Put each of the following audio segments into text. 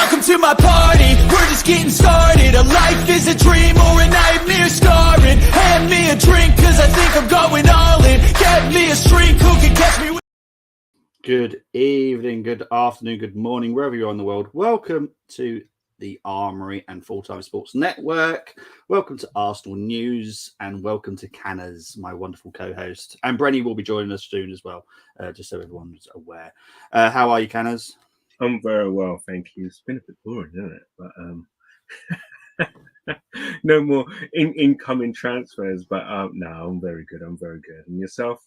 Welcome to my party, we're just getting started. A life is a dream or a nightmare scarring. Hand me a drink cause I think I'm going all in. Get me a shrink who can catch me with... Good evening, good afternoon, good morning, wherever you are in the world. Welcome to the Armoury and Full-Time Sports Network. Welcome to Arsenal News and welcome to Canners, my wonderful co-host. And Brenny will be joining us soon as well, just so everyone's aware. How are you, Canners? I'm very well, thank you. It's been a bit boring, isn't it? But no more incoming transfers. But no, I'm very good. I'm very good. And yourself?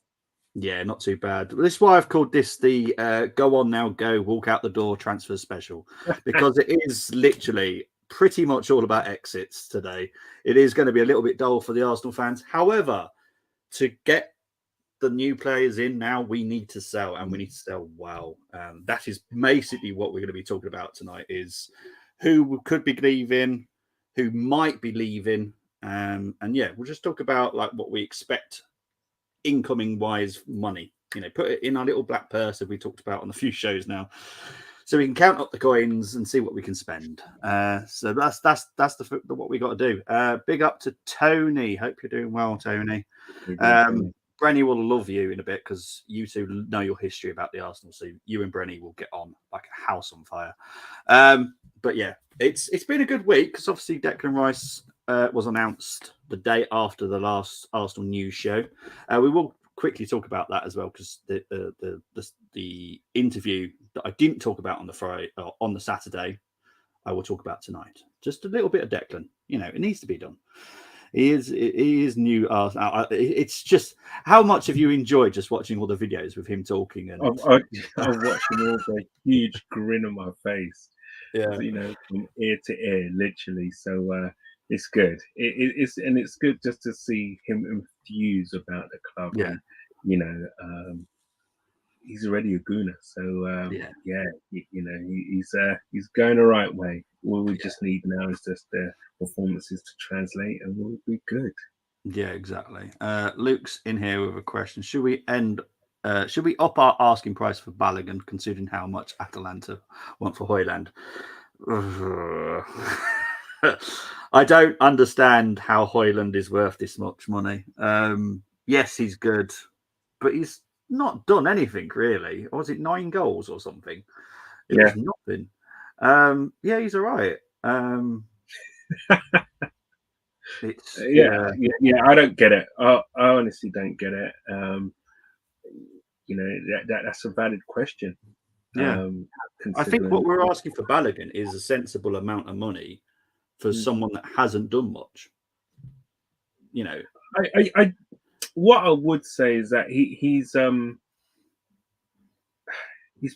Yeah, not too bad. This is why I've called this the Go On Now Go Walk Out the Door Transfer Special, because it is literally pretty much all about exits today. It is going to be a little bit dull for the Arsenal fans. However, to get the new players in now, we need to sell, and we need to sell well. That is basically what we're going to be talking about tonight, is who could be leaving, who might be leaving. And yeah, we'll just talk about like what we expect incoming wise money, put it in our little black purse that we talked about on a few shows now, so we can count up the coins and see what we can spend. So that's what we got to do. Big up to Tony. Hope you're doing well, Tony. Brenny will love you in a bit because you two know your history about the Arsenal, so you and Brenny will get on like a house on fire. But yeah, it's been a good week because obviously Declan Rice was announced the day after the last Arsenal news show. We will quickly talk about that as well, because the interview that I didn't talk about on the Friday or on the Saturday, I will talk about tonight. Just a little bit of Declan. It needs to be done. He is new Arsenal. It's just, how much have you enjoyed just watching all the videos with him talking? And I've watched him all with a huge grin on my face. Yeah, from ear to ear, literally. So it's good. It's good just to see him enthused about the club. Yeah. And, he's already a gooner. So he's going the right way. All we just need now is just the performances to translate, and we'll be good. Yeah, exactly. Luke's in here with a question. Should we up our asking price for Balogun, considering how much Atalanta want for Højlund? I don't understand how Højlund is worth this much money. Yes, he's good, but he's not done anything really. Or was it 9 goals or something? It was nothing. Yeah, he's all right. I don't get it. I honestly don't get it. That's a valid question. Yeah, I think what we're asking for Balogun is a sensible amount of money for someone that hasn't done much. What I would say is that he's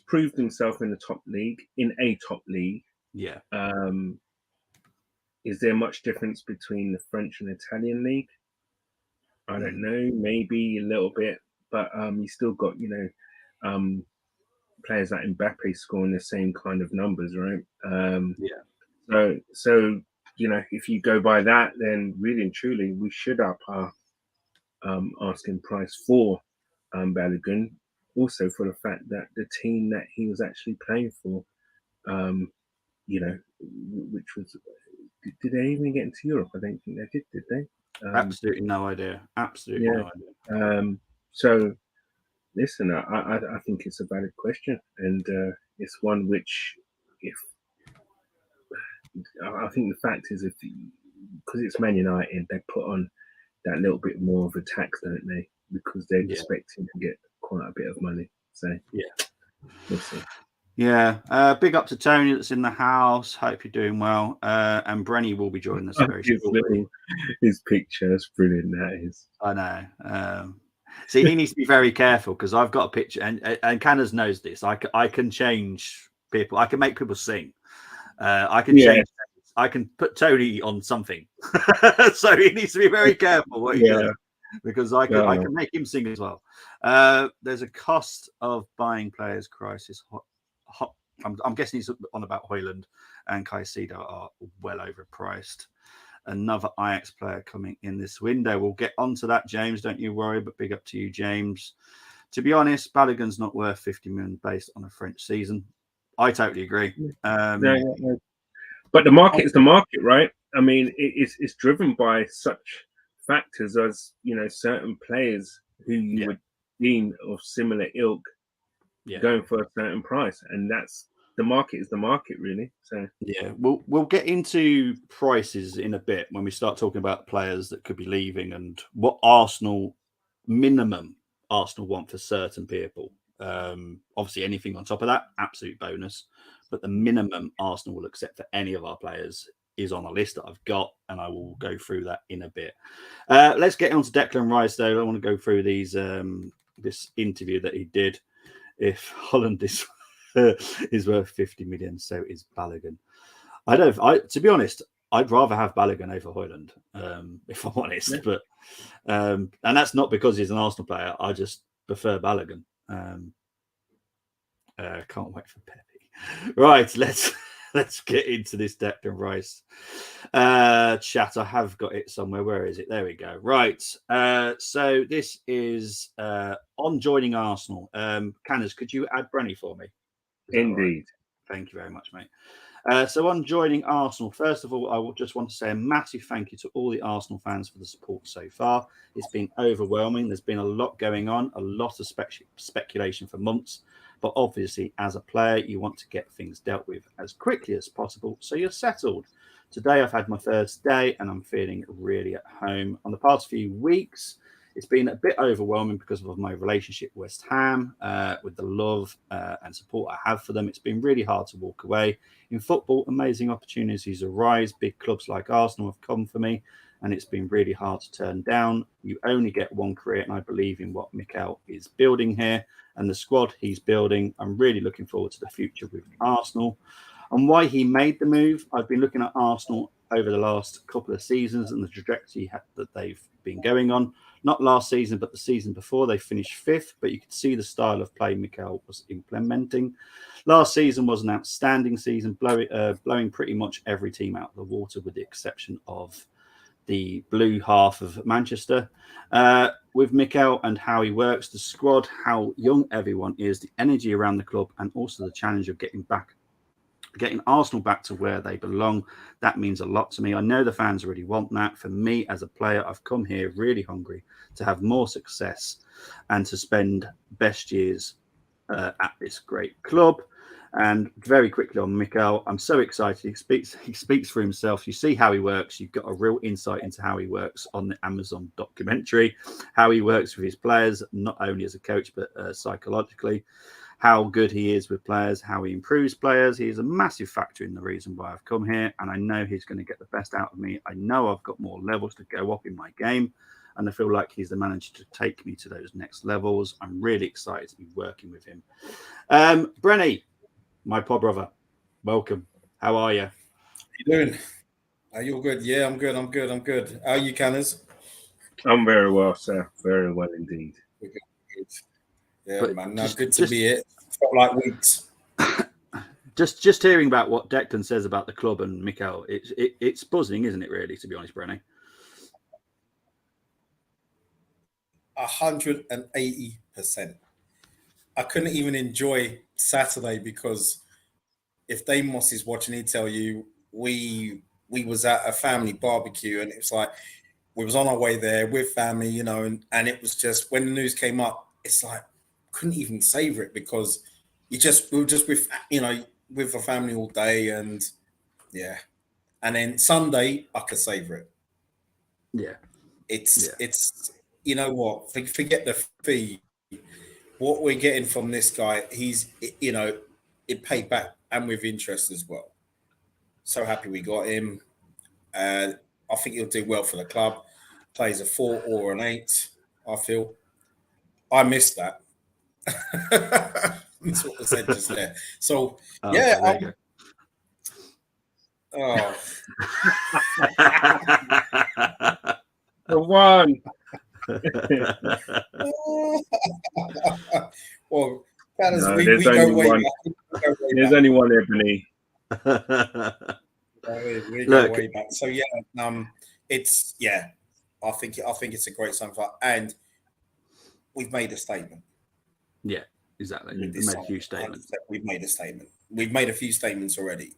proved himself in a top league. Yeah. Is there much difference between the French and Italian league? I don't know, maybe a little bit, but you still got players like Mbappe scoring the same kind of numbers, right? So if you go by that, then really and truly we should up our asking price for Balogun, also for the fact that the team that he was actually playing for, which was, did they even get into Europe? I don't think they did they? Absolutely no idea. Absolutely no idea. So listen, I think it's a valid question, and it's one which, I think the fact is, because it's Man United, they put on that little bit more of a tax, don't they? Because they're expecting to get quite a bit of money. So we'll see. Yeah, big up to Tony that's in the house. Hope you're doing well. And Brenny will be joining us very shortly. His picture is brilliant. That is. I know. See, he needs to be very careful because I've got a picture, and Canners knows this. I can change people. I can make people sing. I can change. I can put Tony on something. So he needs to be very careful what he does, because I can make him sing as well. There's a cost of buying players crisis. I'm guessing he's on about Højlund and Caicedo are well overpriced. Another Ajax player coming in this window. We'll get onto that, James. Don't you worry, but big up to you, James. To be honest, Balogun's not worth 50 million based on a French season. I totally agree. Yeah. But the market is the market, right? I mean, it's driven by such factors as, you know, certain players who you would deem of similar ilk going for a certain price, and that's the market is the market, really. So yeah, we'll get into prices in a bit when we start talking about players that could be leaving and what minimum Arsenal want for certain people. Obviously, anything on top of that, absolute bonus. But the minimum Arsenal will accept for any of our players is on a list that I've got, and I will go through that in a bit. Let's get on to Declan Rice, though. I want to go through these this interview that he did. If Holland is worth 50 million, so is Balogun. To be honest, I'd rather have Balogun over Højlund, if I'm honest. But and that's not because he's an Arsenal player. I just prefer Balogun. Can't wait for Pepe. Right, let's get into this Declan Rice chat. I have got it somewhere. Where is it? There we go. Right. So this is on joining Arsenal. Canners, could you add Brenny for me? Indeed. Right? Thank you very much, mate. So on joining Arsenal, first of all, I will just want to say a massive thank you to all the Arsenal fans for the support so far. It's been overwhelming. There's been a lot going on, a lot of speculation for months. But obviously, as a player, you want to get things dealt with as quickly as possible so you're settled. Today, I've had my first day and I'm feeling really at home. On the past few weeks, it's been a bit overwhelming because of my relationship with West Ham, with the love and support I have for them. It's been really hard to walk away. In football, amazing opportunities arise. Big clubs like Arsenal have come for me, and it's been really hard to turn down. You only get one career, and I believe in what Mikel is building here and the squad he's building. I'm really looking forward to the future with Arsenal. And why he made the move, I've been looking at Arsenal over the last couple of seasons and the trajectory that they've been going on. Not last season, but the season before, they finished fifth, but you could see the style of play Mikel was implementing. Last season was an outstanding season, blowing pretty much every team out of the water with the exception of the blue half of Manchester. With Mikel and how he works, the squad, how young everyone is, the energy around the club, and also the challenge of getting Arsenal back to where they belong. That means a lot to me. I know the fans really want that. For me as a player, I've come here really hungry to have more success and to spend best years at this great club. And very quickly on Mikel, I'm so excited. He speaks for himself. You see how he works. You've got a real insight into how he works on the Amazon documentary, how he works with his players, not only as a coach, but psychologically, how good he is with players, how he improves players. He is a massive factor in the reason why I've come here, and I know he's going to get the best out of me. I know I've got more levels to go up in my game, and I feel like he's the manager to take me to those next levels. I'm really excited to be working with him. Brenny, my pod brother, welcome. How are you? How you doing? Are you all good? Yeah, I'm good. How are you, Canners? I'm very well, sir. Very well indeed. Good. Yeah, but man. No, good to be here. Felt like weeks. Just hearing about what Declan says about the club and Mikel, it's buzzing, isn't it? Really, to be honest, Brenny. 180%. I couldn't even enjoy Saturday because if Dave Moss is watching, he'd tell you we was at a family barbecue and it was like we was on our way there with family, you know, and it was just when the news came up, it's like couldn't even savor it because we were just with, you know, with the family all day and yeah. And then Sunday I could savor it. Yeah. It's you know what, forget the fee. What we're getting from this guy, he's, you know, it paid back and with interest as well. So happy we got him. I think he'll do well for the club. Plays a 4 or an 8, I feel. I missed that. That's what was said just there. So, yeah. The one. Well, there's only one Ebony. We go way back. So yeah, it's I think it's a great sign for, and we've made a statement. Yeah, exactly. We've made a huge statement. We've made a statement. we've made a few statements already,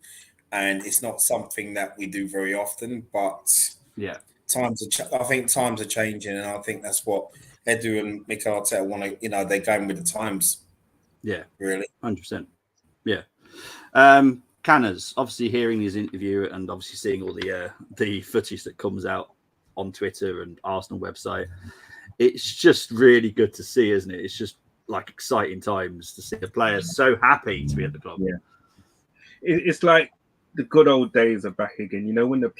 and it's not something that we do very often. But Yeah, I think times are changing, and I think that's what Edu and Mikel Arteta want to. They're going with the times. yeah, Really. 100%. Yeah. Canners, obviously hearing his interview and obviously seeing all the footage that comes out on Twitter and Arsenal website, it's just really good to see, isn't it? It's just like exciting times to see the players so happy to be at the club. Yeah, it's like the good old days are back again. When the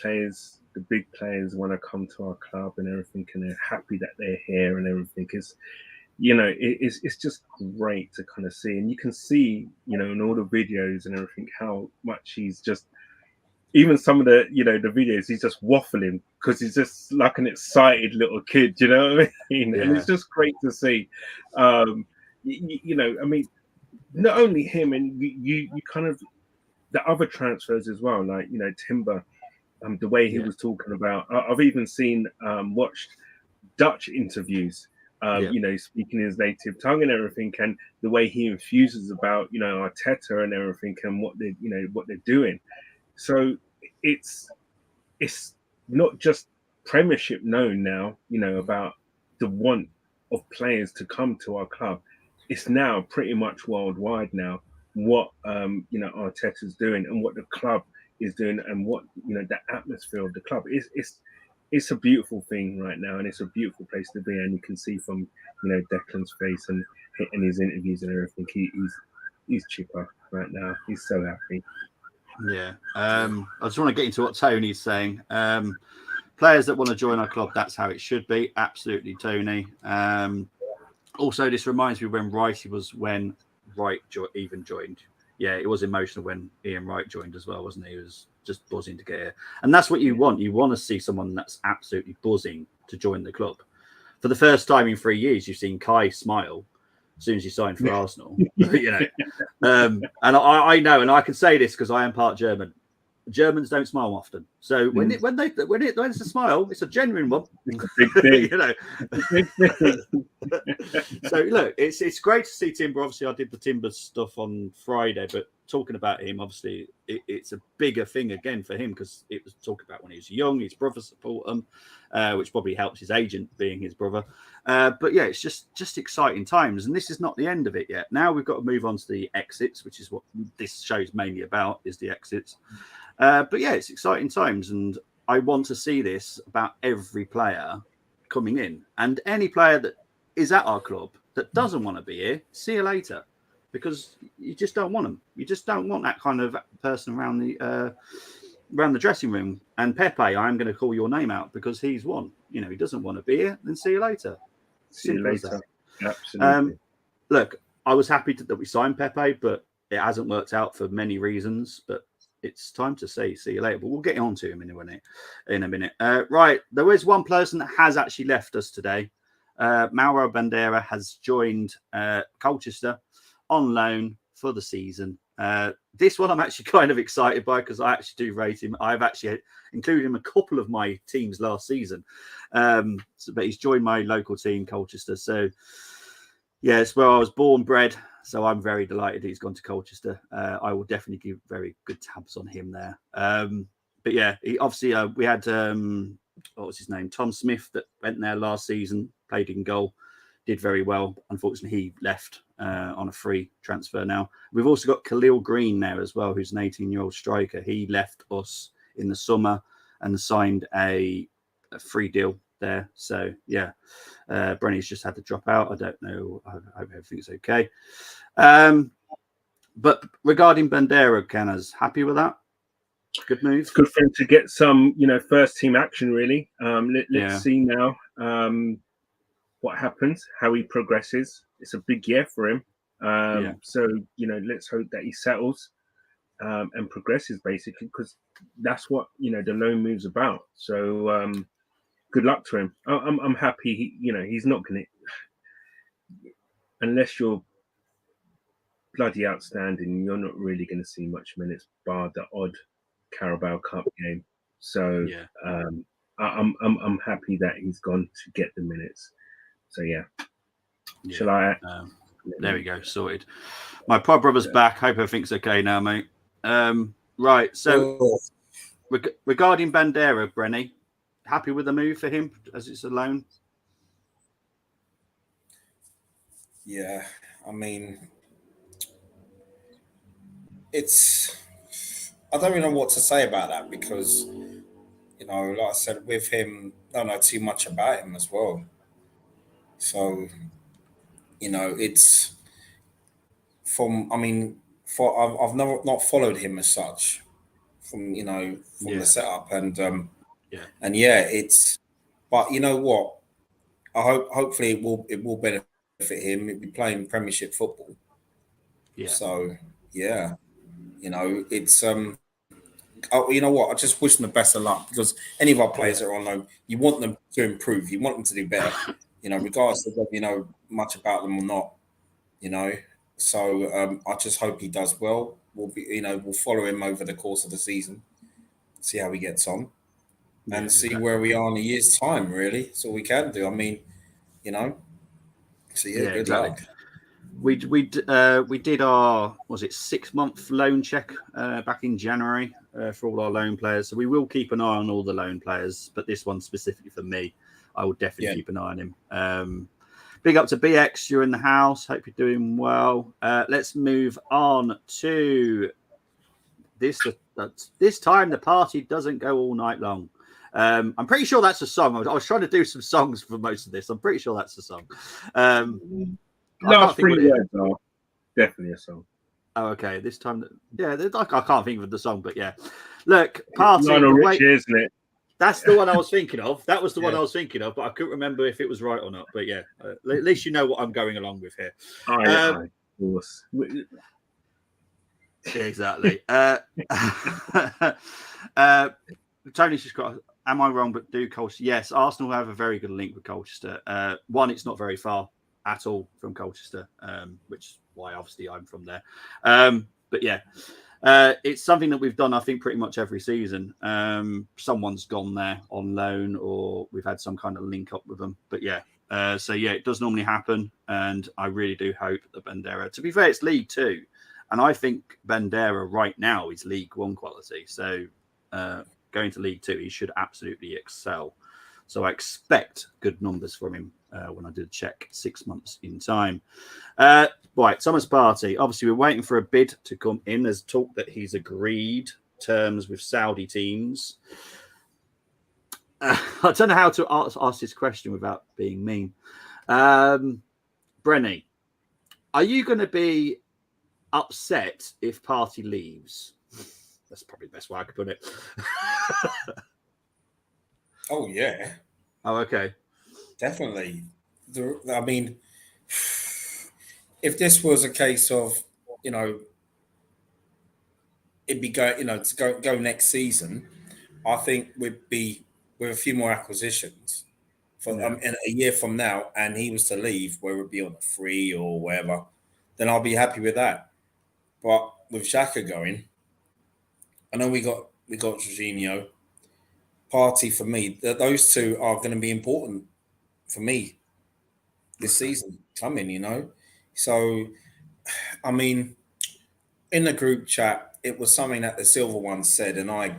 big players want to come to our club and everything, and they're happy that they're here and everything is, it's just great to kind of see. And you can see, in all the videos and everything, how much he's just, even some of the, the videos, he's just waffling because he's just like an excited little kid, you know what I mean? Yeah. And it's just great to see. I mean, not only him, and you kind of, the other transfers as well, like, Timber, the way he was talking about, I've even seen, watched Dutch interviews, speaking his native tongue and everything, and the way he infuses about, Arteta and everything, and what they're doing. So it's not just Premiership known now, about the want of players to come to our club. It's now pretty much worldwide now what Arteta's doing and what the club is doing, and what the atmosphere of the club is. It's a beautiful thing right now, and it's a beautiful place to be. And you can see from Declan's face and his interviews and everything, he's chipper right now. He's so happy. Yeah. I just want to get into what Tony's saying. Players that want to join our club, that's how it should be. Absolutely, Tony. Also, this reminds me when Wright even joined. Yeah, it was emotional when Ian Wright joined as well, wasn't he? He was just buzzing to get here. And that's what you want. You want to see someone that's absolutely buzzing to join the club. For the first time in 3 years, you've seen Kai smile as soon as he signed for Arsenal. And I know, and I can say this because I am part German. Germans don't smile often, so when it's a smile, it's a genuine one. Big thing. So look, it's great to see Timber. Obviously, I did the Timber stuff on Friday, but talking about him, obviously, it's a bigger thing again for him because it was talking about when he was young, his brother support him, which probably helps his agent being his brother. But yeah, it's just exciting times, and this is not the end of it yet. Now we've got to move on to the exits, which is what this show's mainly about, is the exits. But yeah, it's exciting times, and I want to see this about every player coming in, and any player that is at our club that doesn't want to be here, see you later, because you just don't want them. You just don't want that kind of person around the dressing room. And Pepe, I'm going to call your name out because he's one. He doesn't want to be here. Then see you later. See you later. Absolutely. Look, I was happy that we signed Pepe, but it hasn't worked out for many reasons. But it's time to say see you later. But we'll get on to him in a minute. Right, there is one person that has actually left us today. Mauro Bandera has joined Colchester on loan for the season. This one I'm actually kind of excited by because I actually do rate him. I've actually included him a couple of my teams last season. But he's joined my local team, Colchester. So yeah, it's where I was born, bred. So I'm very delighted he's gone to Colchester. I will definitely give very good tabs on him there. But yeah, he obviously we had what was his name? Tom Smith that went there last season, played in goal, did very well. Unfortunately, he left on a free transfer now. We've also got Khalil Green there as well, who's an 18-year-old striker. He left us in the summer and signed a free deal there. So yeah, Brenny's just had to drop out. I don't know. I hope everything's okay. But regarding Bandera, Canners, happy with that? Good move. It's good for him to get some, first team action. Really. Let's see now what happens, how he progresses. It's a big year for him. So let's hope that he settles and progresses basically, because that's what the loan move's about. So good luck to him. I'm happy. He's not going to, unless you're bloody outstanding, you're not really going to see much minutes, bar the odd Carabao Cup game. So I'm happy that he's gone to get the minutes. So yeah. Shall I? There we go, sorted. My pod brother's back. Hope everything's okay now, mate. Right, so regarding Bandera, Brenny, happy with the move for him as it's a loan? Yeah, I mean, it's. I don't really know what to say about that because, you know, like I said, with him, I don't know too much about him as well. So, you know, it's from. I mean, I've never not followed him as such from from the setup and yeah, it's. But you know what? Hopefully it will benefit him. He'll be playing Premiership football. Yeah. So yeah, it's oh, you know what? I just wish them the best of luck because any of our players that are on loan, you want them to improve. You want them to do better. Regardless of whether you know much about them or not. You know, so I just hope he does well. We'll follow him over the course of the season, see how he gets on, and see where we are in a year's time. Really, that's all we can do. I mean, so yeah, good luck. We did our 6-month loan check back in January for all our loan players. So we will keep an eye on all the loan players, but this one specifically for me, I will definitely keep an eye on him. Big up to BX, you're in the house. Hope you're doing well. Let's move on to this. This time the party doesn't go all night long. I'm pretty sure that's a song. I was trying to do some songs for most of this. I'm pretty sure that's a song. Last 3 words are definitely a song. Oh, okay. This time, I can't think of the song, but yeah. Look, party. Lionel Richie, isn't it? That's the one I was thinking of. That was the one I was thinking of, but I couldn't remember if it was right or not. But yeah, at least you know what I'm going along with here. Of course. Exactly. Tony's just got. Am I wrong? But do Colchester? Yes, Arsenal have a very good link with Colchester. One, it's not very far at all from Colchester, which is why obviously I'm from there. But yeah, it's something that we've done, I think, pretty much every season. Someone's gone there on loan or we've had some kind of link up with them. But yeah, so yeah, it does normally happen. And I really do hope that Bandera, to be fair, it's League Two. And I think Bandera right now is League One quality. So going to League Two, he should absolutely excel. So I expect good numbers from him when I did check 6 months in time. Right, Summer's Party. Obviously, we're waiting for a bid to come in. There's talk that he's agreed terms with Saudi teams. I don't know how to ask this question without being mean. Brenny, are you going to be upset if Party leaves? That's probably the best way I could put it. Oh, yeah. Oh, okay. Definitely. I mean, if this was a case of, it'd be to go next season, I think we'd be with a few more acquisitions for in a year from now, and he was to leave, whether it be on a free or whatever, then I'll be happy with that. But with Xhaka going, I know we got Jorginho. Party for me, those two are going to be important for me this season coming, So, I mean, in the group chat, it was something that the Silver One said, and I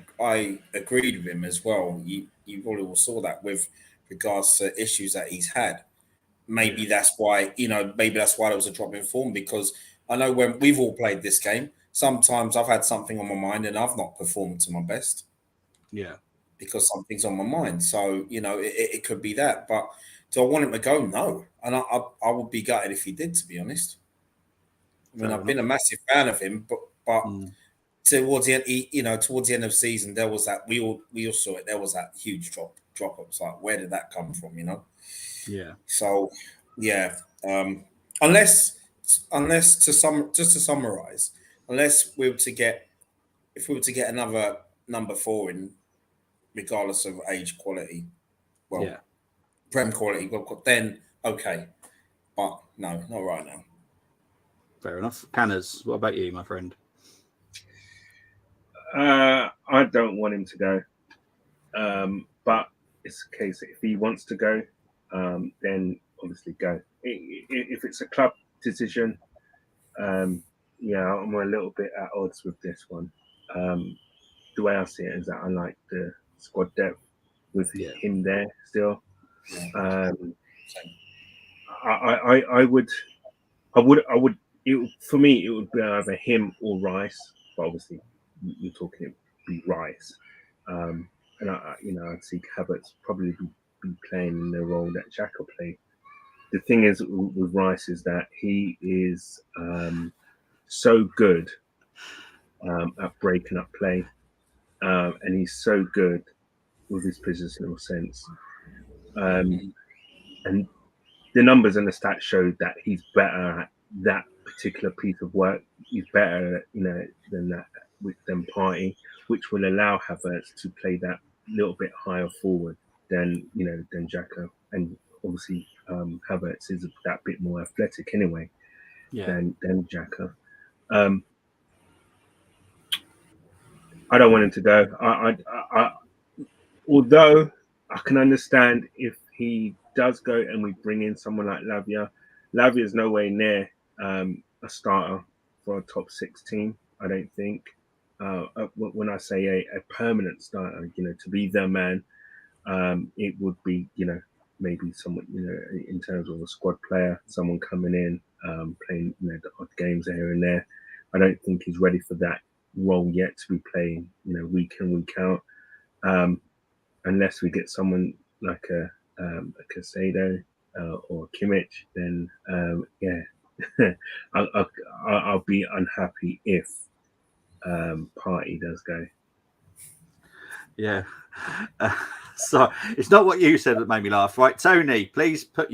agreed with him as well. You probably all saw that with regards to issues that he's had. Maybe that's why, maybe that's why there was a drop in form, because I know when we've all played this game, sometimes I've had something on my mind and I've not performed to my best. Yeah. Because something's on my mind. So, it could be that. But do I want him to go? No. And I would be gutted if he did, to be honest. I mean, I've been a massive fan of him, but towards the end, towards the end of the season, there was that we all saw it. There was that huge drop. It's like, where did that come from? Yeah. So, yeah. Unless to summarize, unless we were to get another number 4 in, regardless of age quality, Prem quality, then okay. But no, not right now. Fair enough. Canners, what about you, my friend? I don't want him to go. But it's a case if he wants to go, then obviously go. If it's a club decision. Yeah, I'm a little bit at odds with this one. The way I see it is that I like the squad depth with him there still. I would. For me, it would be either him or Rice. But obviously, you're talking it'd be Rice, and I'd see Havertz probably be playing in the role that Xhaka played. The thing is with Rice is that he is so good at breaking up play, and he's so good with his positional sense, and the numbers and the stats showed that he's better at that particular piece of work. He's better, than Partey, which will allow Havertz to play that little bit higher forward than Xhaka. And obviously, Havertz is that bit more athletic anyway than Xhaka. I don't want him to go. Although I can understand if he does go and we bring in someone like Lavia. Lavia is nowhere near a starter for a top 6 team, I don't think. When I say a permanent starter, to be the man, it would be, maybe someone, in terms of a squad player, someone coming in, playing, the odd games here and there. I don't think he's ready for that role yet to be playing, week in, week out. Unless we get someone like a Casado or a Kimmich, then I'll be unhappy if Partey does go. Yeah. So it's not what you said that made me laugh, right? Tony, please put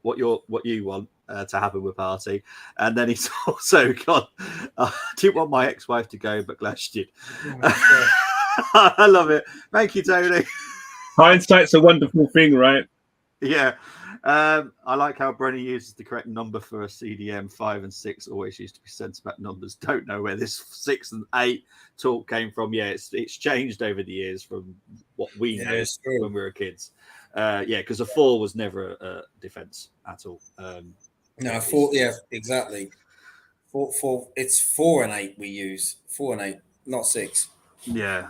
what you want to happen with Partey. And then he's also got, I didn't want my ex-wife to go, but glad she did. Oh, I love it. Thank you, Tony. Hindsight's a wonderful thing, right? Yeah. I like how Brenny uses the correct number for a CDM. 5 and 6 always used to be centre-back numbers. Don't know where this 6 and 8 talk came from. Yeah, it's changed over the years from what we know when we were kids. Because a 4 was never a defence at all. No, 4. Yeah, exactly. 4. It's 4 and 8 we use. 4 and 8, not 6. Yeah.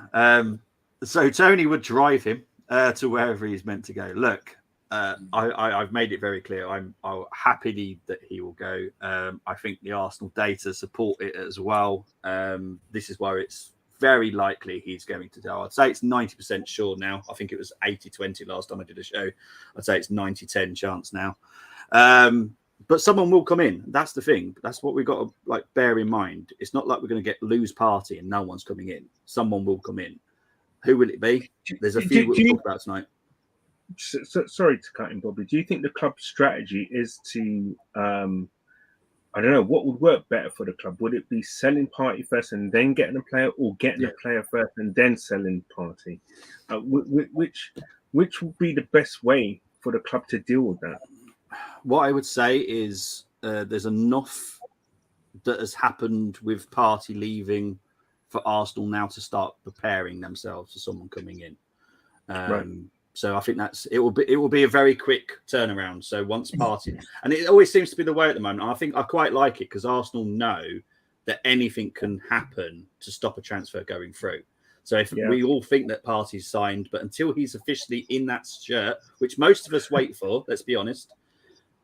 So Tony would drive him to wherever he's meant to go. Look. I've made it very clear. I'm happy that he will go. I think the Arsenal data support it as well. This is where it's very likely he's going to go. I'd say it's 90% sure now. I think it was 80-20 last time I did a show. I'd say it's 90-10 chance now. But someone will come in. That's the thing. That's what we've got to bear in mind. It's not like we're going to lose Partey and no one's coming in. Someone will come in. Who will it be? There's a few we'll talk about tonight. So, sorry to cut in, Bobby. Do you think the club's strategy is to, I don't know, what would work better for the club? Would it be selling Partey first and then getting a player, or getting a player first and then selling Partey? Which would be the best way for the club to deal with that? What I would say is there's enough that has happened with Partey leaving for Arsenal now to start preparing themselves for someone coming in. Right. So I think it will be a very quick turnaround. So once Partey, and it always seems to be the way at the moment. I think I quite like it because Arsenal know that anything can happen to stop a transfer going through. So if we all think that Partey's signed, but until he's officially in that shirt, which most of us wait for, let's be honest,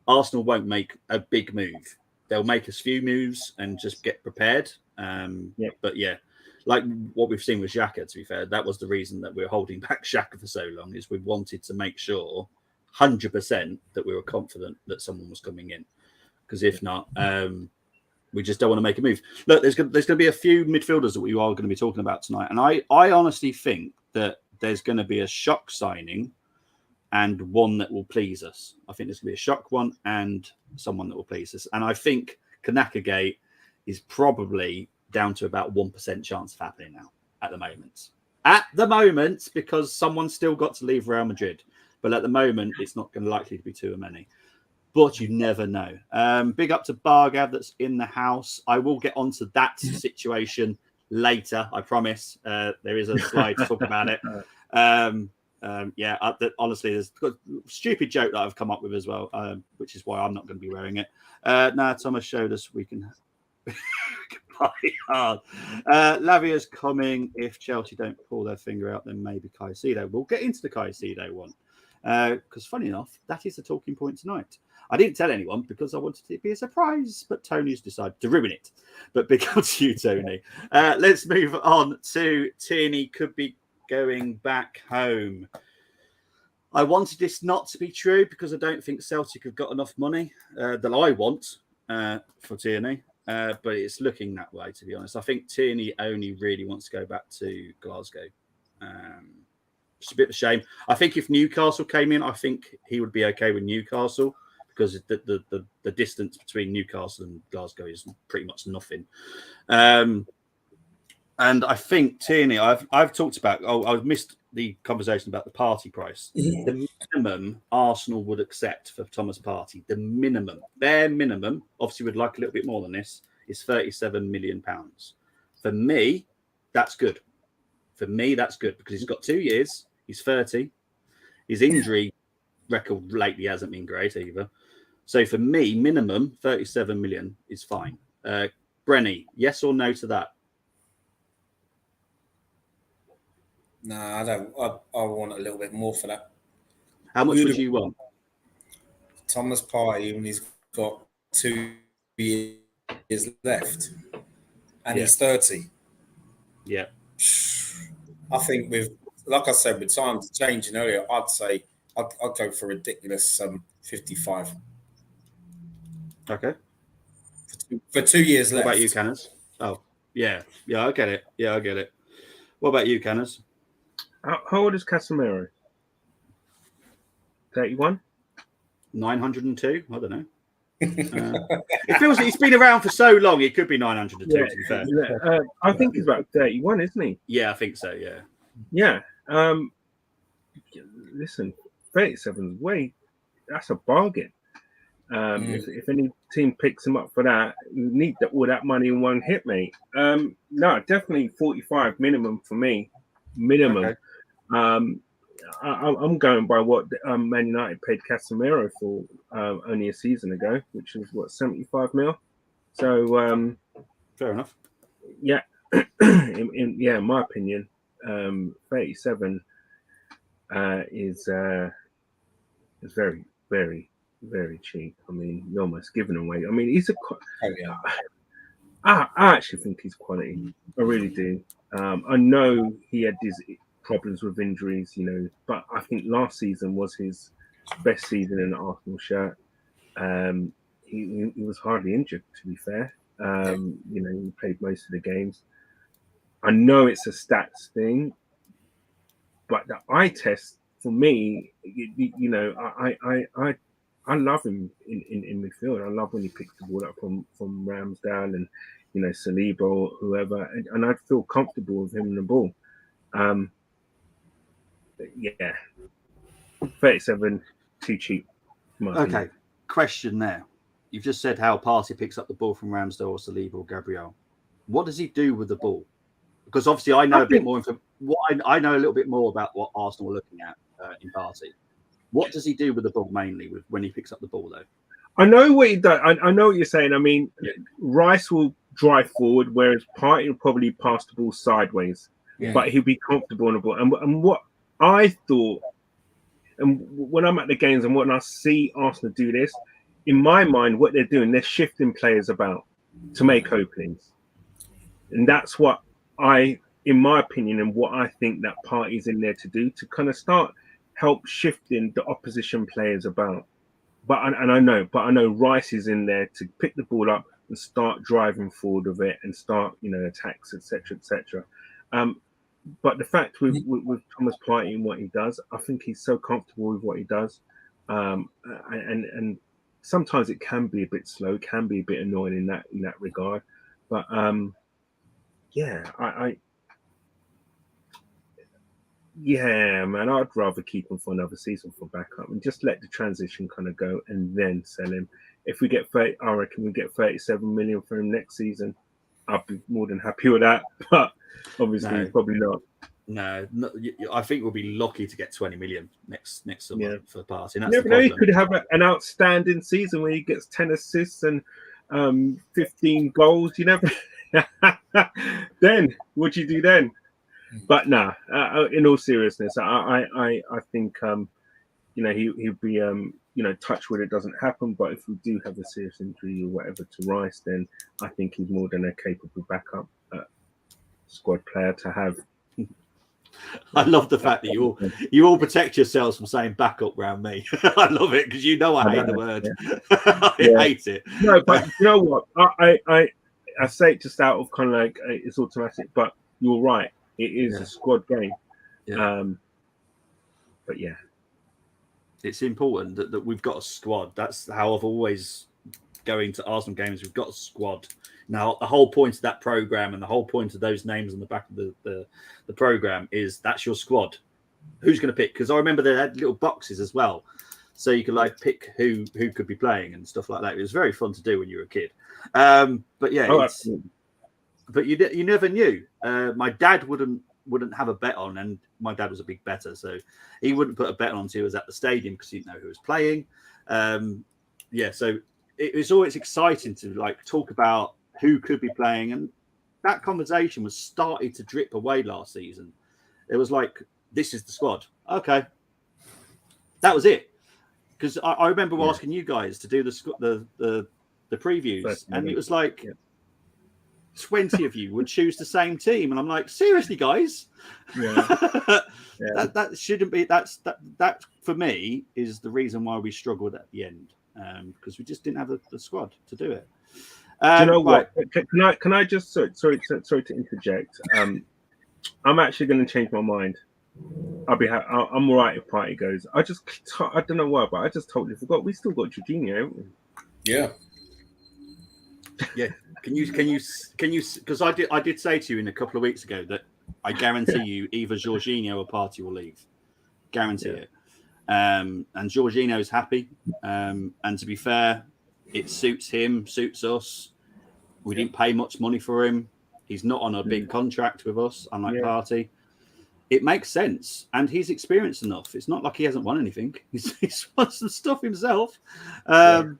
Arsenal won't make a big move. They'll make a few moves and just get prepared. But yeah. Like what we've seen with Xhaka, to be fair, that was the reason that we're holding back Xhaka for so long, is we wanted to make sure 100% that we were confident that someone was coming in. Because if not, we just don't want to make a move. Look, there's going to be a few midfielders that we are going to be talking about tonight. And I honestly think that there's going to be a shock signing and one that will please us. I think there's going to be a shock one and someone that will please us. And I think Kanakagate is probably down to about 1% chance of happening now at the moment, because someone's still got to leave Real Madrid. But at the moment, it's not going to likely to be too many. But you never know. Big up to Bargav that's in the house. I will get onto that situation later, I promise. There is a slide to talk about it. Honestly, there's a stupid joke that I've come up with as well, which is why I'm not going to be wearing it. Now, Thomas showed us we can party hard. Lavia's coming. If Chelsea don't pull their finger out, then maybe Caicedo. We'll get into the Caicedo one because, funny enough, that is the talking point tonight. I didn't tell anyone because I wanted it to be a surprise, but Tony's decided to ruin it. But big up to you, Tony. Let's move on to Tierney. Could be going back home. I wanted this not to be true because I don't think Celtic have got enough money that I want for Tierney, but it's looking that way, to be honest. I think Tierney only really wants to go back to Glasgow. It's a bit of a shame. I think if Newcastle came in, I think he would be okay with Newcastle because the distance between Newcastle and Glasgow is pretty much nothing. And I think Tierney, I've talked about. I've missed the conversation about the party price. The minimum Arsenal would accept for Thomas Partey, the minimum, their minimum, obviously would like a little bit more than this, is £37 million. For me, that's good. For me, that's good because he's got 2 years. He's 30. His injury record lately hasn't been great either. So for me, minimum 37 million is fine. Brenny, yes or no to that? No, I don't. I want a little bit more for that. How much would you want? Thomas Partey, when he's got 2 years left, and he's 30. Yeah. I think like I said, with times changing earlier, I'd say I'd go for ridiculous 55. Okay. For 2 years left. What about you, Canners? Oh, yeah. Yeah, I get it. Yeah, I get it. What about you, Canners? How old is Casemiro? 31? 902? I don't know. It feels like he's been around for so long. It could be 902, to be fair. I think he's about 31, isn't he? Yeah, I think so, yeah. Yeah. Listen, 37's way, that's a bargain. If any team picks him up for that, you need all that money in one hit, mate. No, definitely 45 minimum for me. Minimum. Okay. I'm going by what Man United paid Casemiro for only a season ago, which is what, 75 mil. So fair enough. Yeah, in my opinion, 37 is very, very, very cheap. I mean, you're almost giving away. I mean, he's a. I actually think he's quality. I really do. I know he had these problems with injuries, but I think last season was his best season in the Arsenal shirt. He was hardly injured, to be fair. He played most of the games. I know it's a stats thing, but the eye test for me, I love him in midfield. I love when he picks the ball up from Ramsdale and Saliba or whoever, and I feel comfortable with him in the ball. Yeah, 37 too cheap. Okay, question there. You've just said how Partey picks up the ball from Ramsdale or Saliba or Gabriel. What does he do with the ball? Because obviously I know I know a little bit more about what Arsenal are looking at in Partey. What does he do with the ball mainly when he picks up the ball, though? I know what he does. I know what you're saying. I mean, Rice will drive forward, whereas Partey will probably pass the ball sideways, but he'll be comfortable on the ball. And what I thought, and when I'm at the games and when I see Arsenal do this, in my mind, what they're doing, they're shifting players about to make openings. And that's what in my opinion, and what I think that Partey's in there to do, to kind of help shifting the opposition players about. But I know Rice is in there to pick the ball up and start driving forward of it and start, attacks, etc., etc. But the fact with Thomas Partey and what he does, I think he's so comfortable with what he does, and sometimes it can be a bit slow, can be a bit annoying in that regard. But man, I'd rather keep him for another season for backup and just let the transition kind of go and then sell him. If we get I reckon we get 37 million for him next season. I'd be more than happy with that, but obviously probably not. No, I think we'll be lucky to get 20 million next summer for Partey. That's You the never know. He problem. could have an outstanding season where he gets 10 assists and 15 goals. You never. Then what you do then? But nah. In all seriousness, I think he'll be touch wood it doesn't happen. But if we do have a serious injury or whatever to Rice, then I think he's more than a capable backup squad player to have. I love the fact that you all protect yourselves from saying backup round me. I love it because I hate the word. Yeah. I hate it. No, but you know what? I say it just out of kind of like it's automatic, but you're right. It is a squad game. Yeah. But yeah, it's important that we've got a squad. That's how I've always going to Arsenal games. We've got a squad. Now, the whole point of that program and the whole point of those names on the back of the program is that's your squad. Who's going to pick? Because I remember they had little boxes as well, so you could like pick who could be playing and stuff like that. It was very fun to do when you were a kid. But yeah, but you never knew. My dad wouldn't have a bet on, and my dad was a big bettor, so he wouldn't put a bet on until he was at the stadium because he didn't know who was playing. So it was always exciting to like talk about who could be playing, and that conversation was starting to drip away last season. It was like, this is the squad. Okay, that was it. Because I remember asking you guys to do the previews, and it was like 20 of you would choose the same team, and I'm like, seriously, guys, that shouldn't be. That for me is the reason why we struggled at the end, because we just didn't have the squad to do it. Do you know what? Can I just sorry to interject? I'm actually going to change my mind. I'm all right if Partey goes. I don't know why, but I just totally forgot. We still got Jorginho, haven't we? Yeah. Yeah. Can you? Because I did say to you in a couple of weeks ago that I guarantee you either Jorginho or Partey will leave. Guarantee it. And Jorginho's happy. And to be fair, it suits him, suits us. We didn't pay much money for him. He's not on a big contract with us, unlike Partey. It makes sense, and he's experienced enough. It's not like he hasn't won anything. He's won some stuff himself. And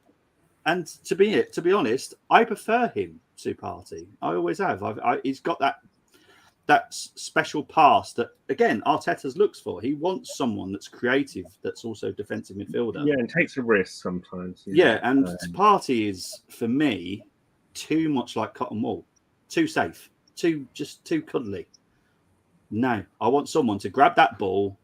to be honest, I prefer him to Partey. I always have. He's got that special pass that, again, Arteta's looks for. He wants someone that's creative, that's also defensive midfielder. Yeah, and takes a risk sometimes. And Partey is, for me, too much like cotton wool, too safe, too cuddly. No, I want someone to grab that ball,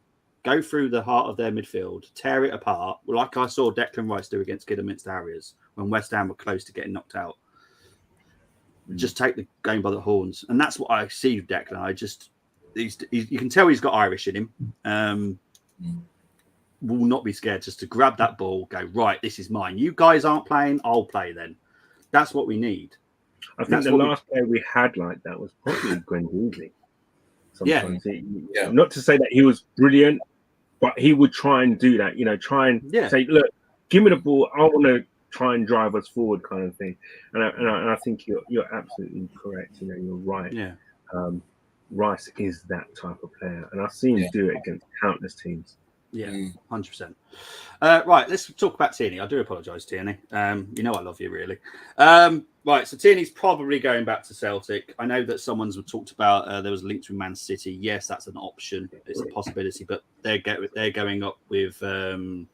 go through the heart of their midfield, tear it apart, like I saw Declan Rice do against Kidderminster Harriers when West Ham were close to getting knocked out. Just take the game by the horns, and that's what I see with Declan. You can tell he's got Irish in him. Will not be scared just to grab that ball, go right. This is mine. You guys aren't playing. I'll play then. That's what we need. I think the last player we had like that was probably Gwen Beasley. Sometimes not to say that he was brilliant, but he would try and do that. Try and say, look, give me the ball. I want to try and drive us forward, kind of thing. And I think you're absolutely correct. You're right. Yeah. Rice is that type of player, and I've seen him do it against countless teams. Yeah, 100%. Right, let's talk about Tierney. I do apologise, Tierney. I love you, really. Right, so Tierney's probably going back to Celtic. I know that someone's talked about there was a link to Man City. Yes, that's an option. It's a possibility, but they're going up with Vardiol,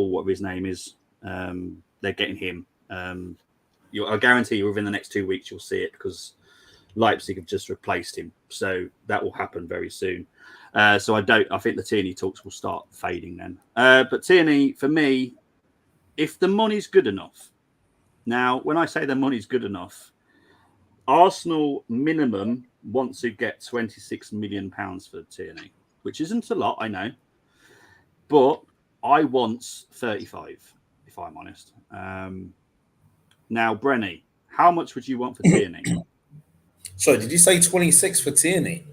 whatever his name is. They're getting him. I guarantee you within the next 2 weeks you'll see it because Leipzig have just replaced him. So that will happen very soon. I think the Tierney talks will start fading then. But Tierney, for me, if the money's good enough. Now, when I say the money's good enough, Arsenal minimum want to get £26 million for Tierney, which isn't a lot, I know. But I want 35, if I'm honest. Now, Brenny, how much would you want for Tierney? So, did you say 26 for Tierney?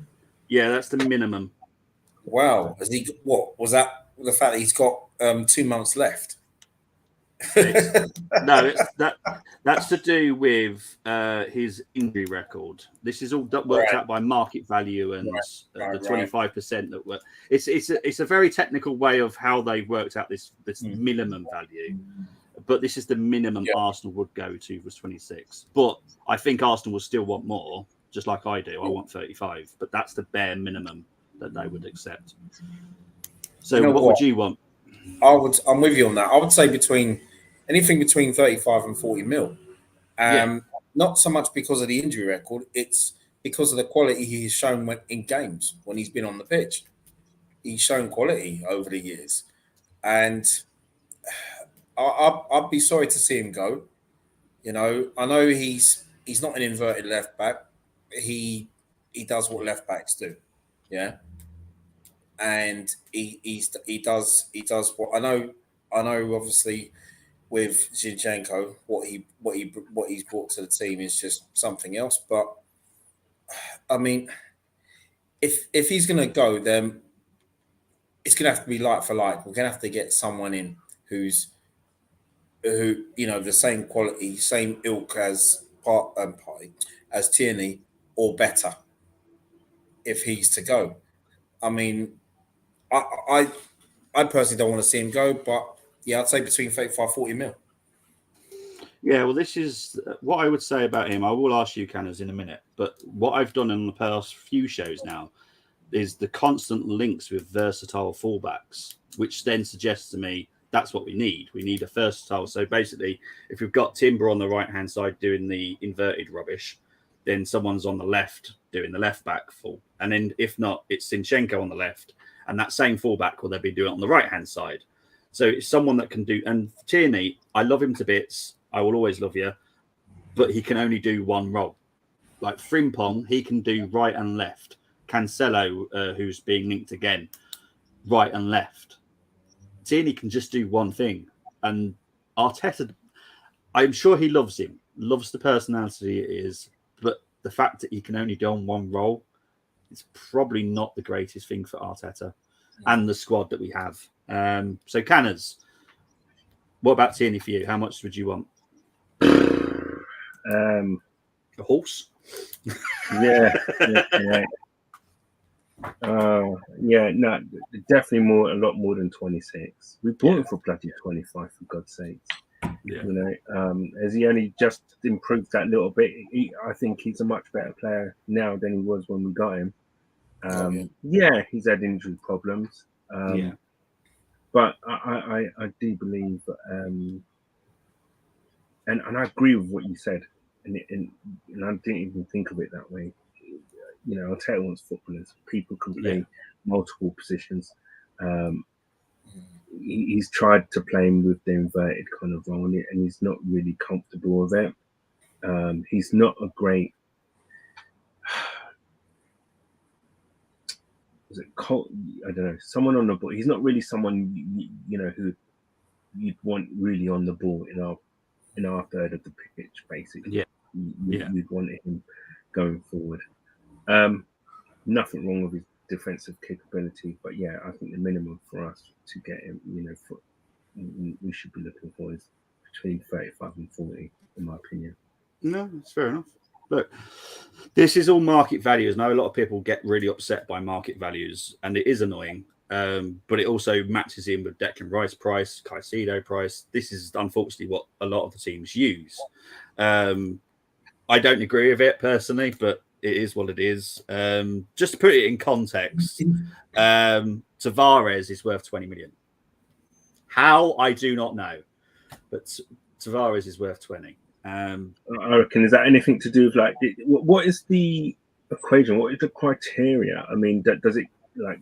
Yeah, that's the minimum. Wow. What was that? The fact that he's got 2 months left? That's to do with his injury record. This is all worked out by market value and the 25% that were. It's a very technical way of how they've worked out this minimum value, but this is the minimum Arsenal would go to was 26. But I think Arsenal will still want more, just like I do. I want 35, but that's the bare minimum that they would accept. So what would you want? I'm with you on that. I would say anything between 35 and 40 mil. Not so much because of the injury record, it's because of the quality he's shown in games when he's been on the pitch. He's shown quality over the years. And I'd be sorry to see him go. You know, I know he's not an inverted left back. He does what left backs do. Yeah. And he does what I know obviously with Zinchenko, what he's brought to the team is just something else. But I mean, if he's gonna go, then it's gonna have to be like for like. We're gonna have to get someone in who the same quality, same ilk as as Tierney or better. If he's to go, I mean, I personally don't want to see him go, but yeah, I'd say between 35 40 mil. Yeah, well, this is what I would say about him. I will ask you, Canners, in a minute. But what I've done in the past few shows now is the constant links with versatile fullbacks, which then suggests to me that's what we need. We need a versatile. So basically, if we've got Timber on the right-hand side doing the inverted rubbish, then someone's on the left doing the left-back full. And then if not, it's Zinchenko on the left. And that same fullback will then be doing it on the right-hand side. So it's someone that can do. And Tierney, I love him to bits. I will always love you. But he can only do one role. Like Frimpong, he can do right and left. Cancelo, who's being linked again, right and left. Tierney can just do one thing. And Arteta, I'm sure he loves him, loves the personality it is. But the fact that he can only do on one role, it's probably not the greatest thing for Arteta and the squad that we have. So, Canners, what about Tierney for you? How much would you want? A horse? Yeah. No, definitely a lot more than 26. We bought him for bloody 25, for God's sake. Yeah. You know, has he only just improved that little bit? I think he's a much better player now than he was when we got him. Yeah, he's had injury problems. But I do believe, and I agree with what you said, and I didn't even think of it that way. You know, Arteta wants footballers. People can play multiple positions. He's tried to play him with the inverted kind of role, and he's not really comfortable with it. He's not a great. I don't know, someone on the ball. He's not really someone you know who you'd want really on the ball in our third of the pitch, basically. You'd want him going forward. Nothing wrong with his defensive capability, but yeah, I think the minimum for us to get him, you know, we should be looking for is between 35 and 40, in my opinion. No, that's fair enough. Look, this is all market values. Now, a lot of people get really upset by market values, and it is annoying. But it also matches in with Declan Rice price, Caicedo price. This is unfortunately what a lot of the teams use. I don't agree with it personally, but it is what it is. Just to put it in context, Tavares is worth 20 million. How? I do not know. But Tavares is worth 20. I reckon, is that anything to do with like what is the equation? What is the criteria? I mean, does it like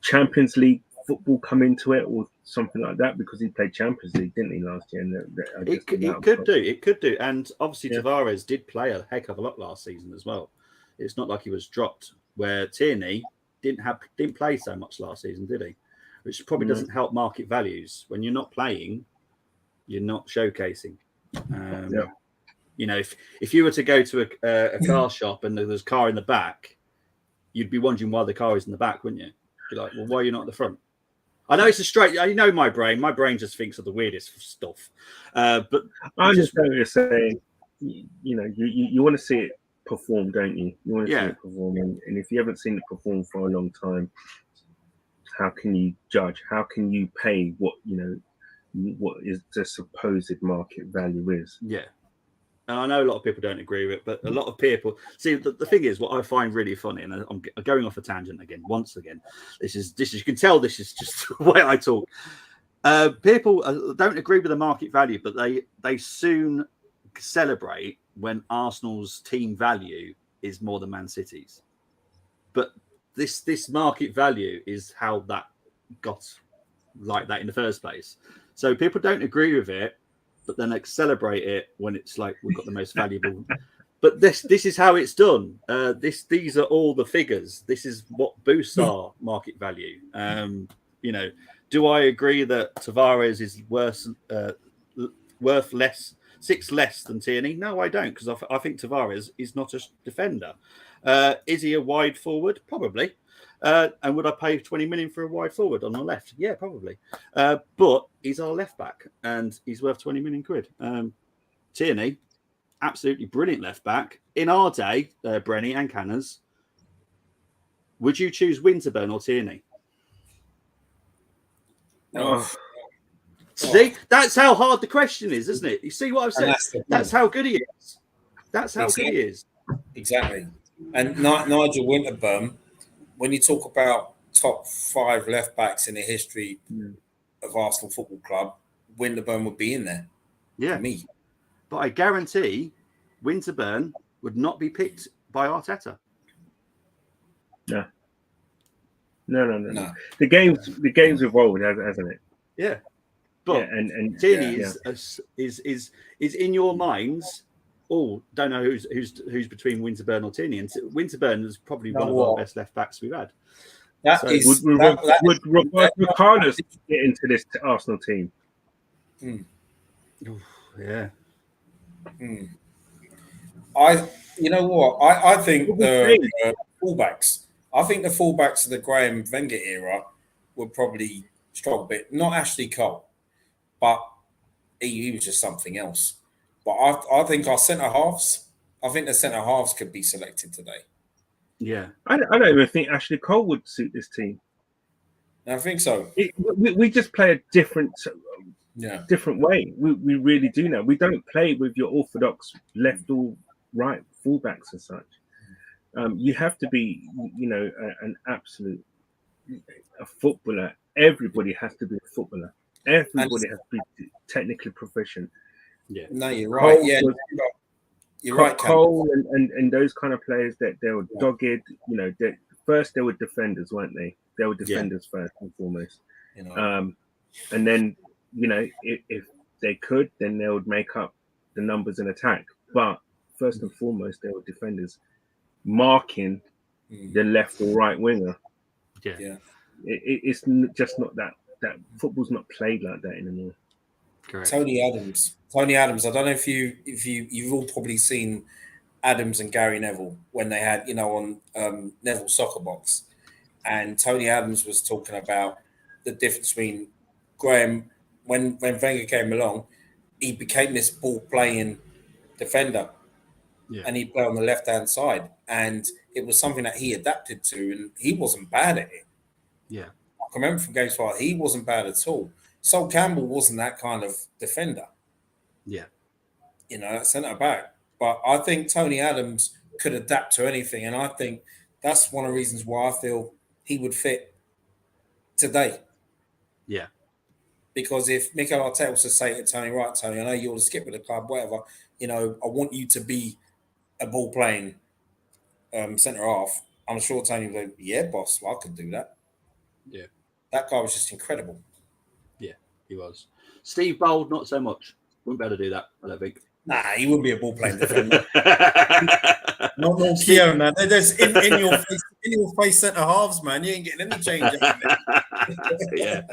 Champions League football come into it or something like that? Because he played Champions League, didn't he, last year? And it could do. And obviously Tavares did play a heck of a lot last season as well. It's not like he was dropped. Where Tierney didn't play so much last season, did he? Which probably doesn't help market values. When you're not playing, you're not showcasing. You know, if you were to go to a car shop and there's a car in the back, you'd be wondering why the car is in the back, wouldn't you? Be like, well, why are you not at the front? I know it's a straight. You know my brain. My brain just thinks of the weirdest stuff. But I understand what you're saying. You know, you want to see it perform, don't you? You want to see it perform, and if you haven't seen it perform for a long time, how can you judge? How can you pay what what is the supposed market value is? Yeah. And I know a lot of people don't agree with it, but a lot of people see the thing is what I find really funny, and I'm going off a tangent again. Once again, this is you can tell this is just the way I talk. People don't agree with the market value, but they soon celebrate when Arsenal's team value is more than Man City's. But this market value is how that got like that in the first place. So people don't agree with it, but then they celebrate it when it's like we've got the most valuable. But this is how it's done. These are all the figures. This is what boosts our market value. You know, do I agree that Tavares is worth less, 6 less than Tierney? No, I don't, because I think Tavares is not a defender. Is he a wide forward? Probably. And would I pay 20 million for a wide forward on the left? Yeah, probably. But he's our left back, and he's worth 20 million quid. Tierney, absolutely brilliant left back. In our day, Brenny and Canners, would you choose Winterburn or Tierney? See, that's how hard the question is, isn't it? You see what I've said? That's how good he is. That's how good he is. Exactly. And Nigel Winterburn, when you talk about top 5 left backs in the history of Arsenal Football Club, Winterburn would be in there. Yeah. For me. But I guarantee Winterburn would not be picked by Arteta. No. The game's evolved, hasn't it? Yeah. But and Tierney is in your minds. Oh, don't know who's between Winterburn or Tierney, and Winterburn is probably one of our best left backs we've had. Would Roberto Carlos get into this Arsenal team? Yeah. You know what? I think the fullbacks. I think the fullbacks of the Graham Wenger era would probably struggle a bit. Not Ashley Cole, but he was just something else. But I think our centre halves. I think the centre halves could be selected today. Yeah, I don't even think Ashley Cole would suit this team. I think so. We just play a different way. We really do now. We don't play with your orthodox left or right fullbacks as such. You have to be, an absolute footballer. Everybody has to be a footballer. Everybody has to be technically proficient. Yeah. No, you're right. You're right. Cole and those kind of players that they were dogged. First they were defenders, weren't they? They were defenders first and foremost. And then if they could, then they would make up the numbers in attack. But first and foremost, they were defenders, marking the left or right winger. Yeah. It's just not that football's not played like that anymore. Correct. Tony Adams. I don't know if you've all probably seen Adams and Gary Neville when they had on Neville Soccer Box, and Tony Adams was talking about the difference between Graham when Wenger came along. He became this ball playing defender, and he played on the left hand side, and it was something that he adapted to, and he wasn't bad at it. Yeah, I can remember from games where he wasn't bad at all. Sol Campbell wasn't that kind of defender. Yeah. Centre back. But I think Tony Adams could adapt to anything. And I think that's one of the reasons why I feel he would fit today. Yeah. Because if Mikel Arteta was to say to Tony, right, Tony, I know you're the skipper of the club, whatever, I want you to be a ball playing centre half. I'm sure Tony would go, yeah, boss, I could do that. Yeah. That guy was just incredible. Yeah, he was. Steve Bold, not so much. Wouldn't be able to do that, I don't think. Nah, he wouldn't be a ball playing defender. Not more Keown. There's in your face centre halves, man. You ain't getting any change. Yeah.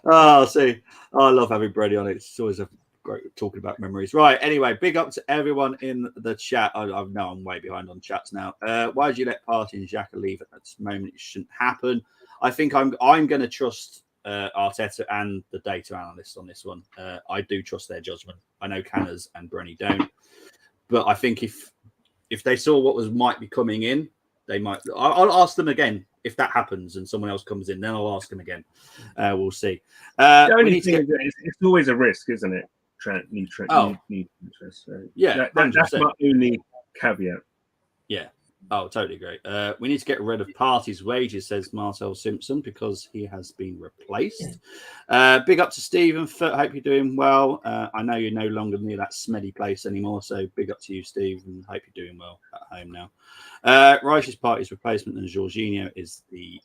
Oh, see, I love having Brady on it. It's always a great talking about memories. Right. Anyway, big up to everyone in the chat. I know I'm way behind on chats now. Why did you let Partey and Xhaka leave at this moment? It shouldn't happen. I think I'm going to trust Arteta and the data analysts on this one. I do trust their judgment. I know Canners and Brenny don't, but I think if they saw what might be coming in, they might. I'll ask them again if that happens and someone else comes in. Then I'll ask them again. We'll see. The only thing is it's always a risk, isn't it? New interest. So yeah, that's my only caveat. Yeah. Oh, totally agree. We need to get rid of Party's wages, says Marcel Simpson, because he has been replaced. Big up to Stephen Foot. Hope you're doing well. I know you're no longer near that smelly place anymore, so big up to you, Steve, and hope you're doing well at home now. Righteous Party's replacement and Jorginho is the.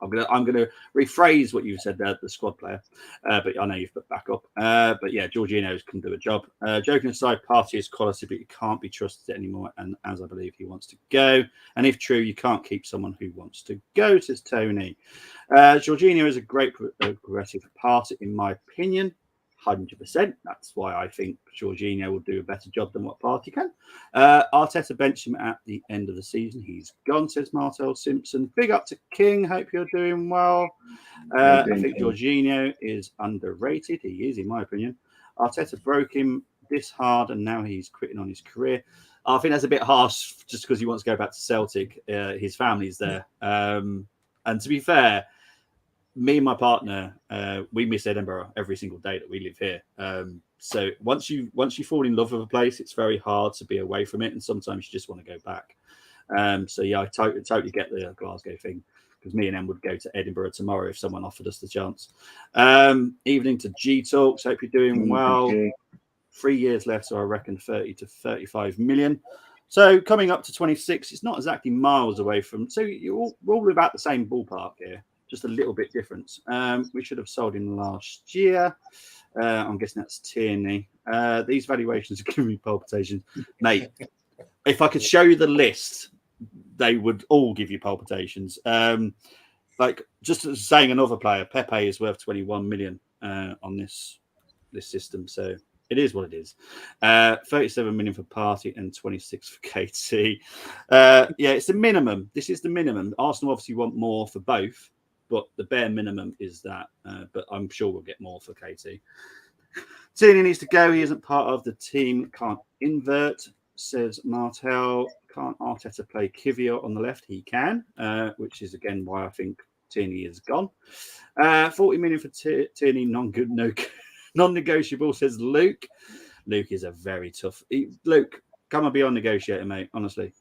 I'm gonna rephrase what you said there, the squad player, but I know you've put back up. But yeah, Jorginho can do a job. Joking aside, Party is quality, but you can't be trusted anymore. And as I believe he wants to go, and if true, you can't keep someone who wants to go, says Tony. Jorginho is a great progressive Party, in my opinion. 100%. That's why I think Jorginho will do a better job than what Party can. Arteta benched him at the end of the season. He's gone, says Marcel Simpson. Big up to King. Hope you're doing well. I think Jorginho is underrated. He is, in my opinion. Arteta broke him this hard and now he's quitting on his career. I think that's a bit harsh just because he wants to go back to Celtic. His family's there. And to be fair, me and my partner, we miss Edinburgh every single day that we live here. So once you fall in love with a place, it's very hard to be away from it, and sometimes you just want to go back. So yeah, I totally get the Glasgow thing, because me and Em would go to Edinburgh tomorrow if someone offered us the chance. Evening to G Talks. Hope you're doing well. 3 years left, so I reckon 30 to 35 million. So coming up to 26, it's not exactly miles away from. So we're all about the same ballpark here. Just a little bit different. We should have sold him last year. I'm guessing that's Tierney. These valuations are giving me palpitations. Mate, if I could show you the list, they would all give you palpitations. Like, just saying another player, Pepe is worth 21 million on this system. So it is what it is. 37 million for Party and 26 for KT. Yeah, it's the minimum. This is the minimum. Arsenal obviously want more for both, but the bare minimum is that. But I'm sure we'll get more for KT. Tierney needs to go. He isn't part of the team. Can't invert, says Martel. Can't Arteta play Kivior on the left? He can, which is again why I think Tierney is gone. 40 million for Tierney, non-negotiable, says Luke. Luke is a very tough. Luke, come and be on negotiator, mate. Honestly,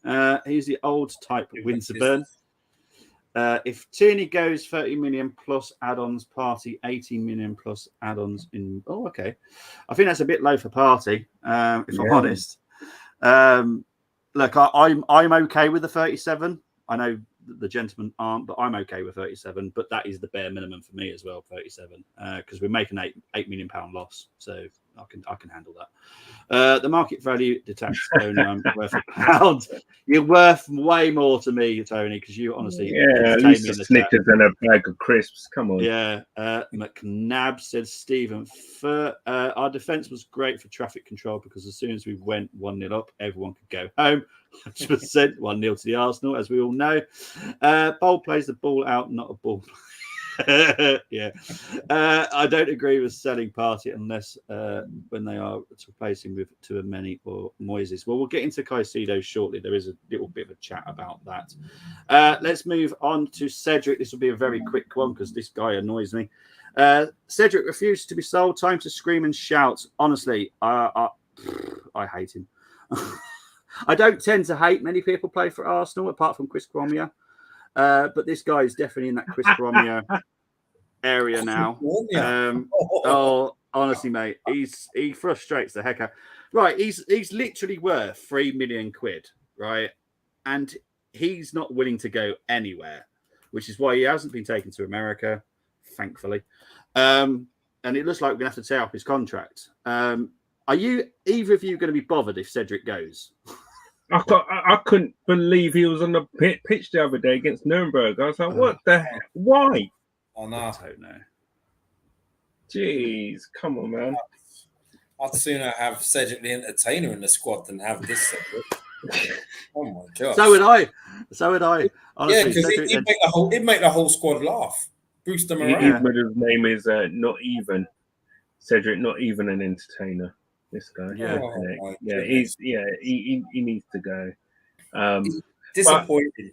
he's the old type Winterburn. If Tierney goes 30 million plus add-ons, Party 18 million plus add-ons in. Oh, okay. I think that's a bit low for Party, if I'm honest. Look, I'm okay with the 37. I know the gentlemen aren't, but I'm okay with 37. But that is the bare minimum for me as well, 37, because we're making £8 million loss, so I can handle that. The market value detached, Tony. I'm worth £1. You're worth way more to me, Tony, because you honestly, at least a Snickers and a bag of crisps. Come on. Yeah. McNabb said Stephen Fur. Our defense was great for traffic control because as soon as we went 1-0 up, everyone could go home. 100%, 1-0 to the Arsenal, as we all know. Bowl plays the ball out, not a ball. Yeah, I don't agree with selling Party unless when they are replacing with Tuameni or Moises. Well, we'll get into Caicedo shortly. There is a little bit of a chat about that. Let's move on to Cedric. This will be a very quick one because this guy annoys me. Cedric refused to be sold. Time to scream and shout. Honestly, I hate him. I don't tend to hate many people play for Arsenal apart from Chris Cormier. But this guy is definitely in that Chris Cormier area now. Oh, honestly, mate, he frustrates the heck out. Right, he's literally worth £3 million, right? And he's not willing to go anywhere, which is why he hasn't been taken to America, thankfully. And it looks like we're gonna have to tear up his contract. Are you either of you going to be bothered if Cedric goes? I couldn't believe he was on the pitch the other day against Nuremberg. I was like, what the heck? Why? Oh, no. I don't know. Jeez, come on, man. I'd sooner have Cedric the Entertainer in the squad than have this Cedric. Oh, my God. So would I. Honestly, yeah, because it'd make the whole squad laugh. boost them Even around. his name is not even Cedric, not even an entertainer. This guy, Oh, my yeah, goodness. he needs to go. But Disappointing.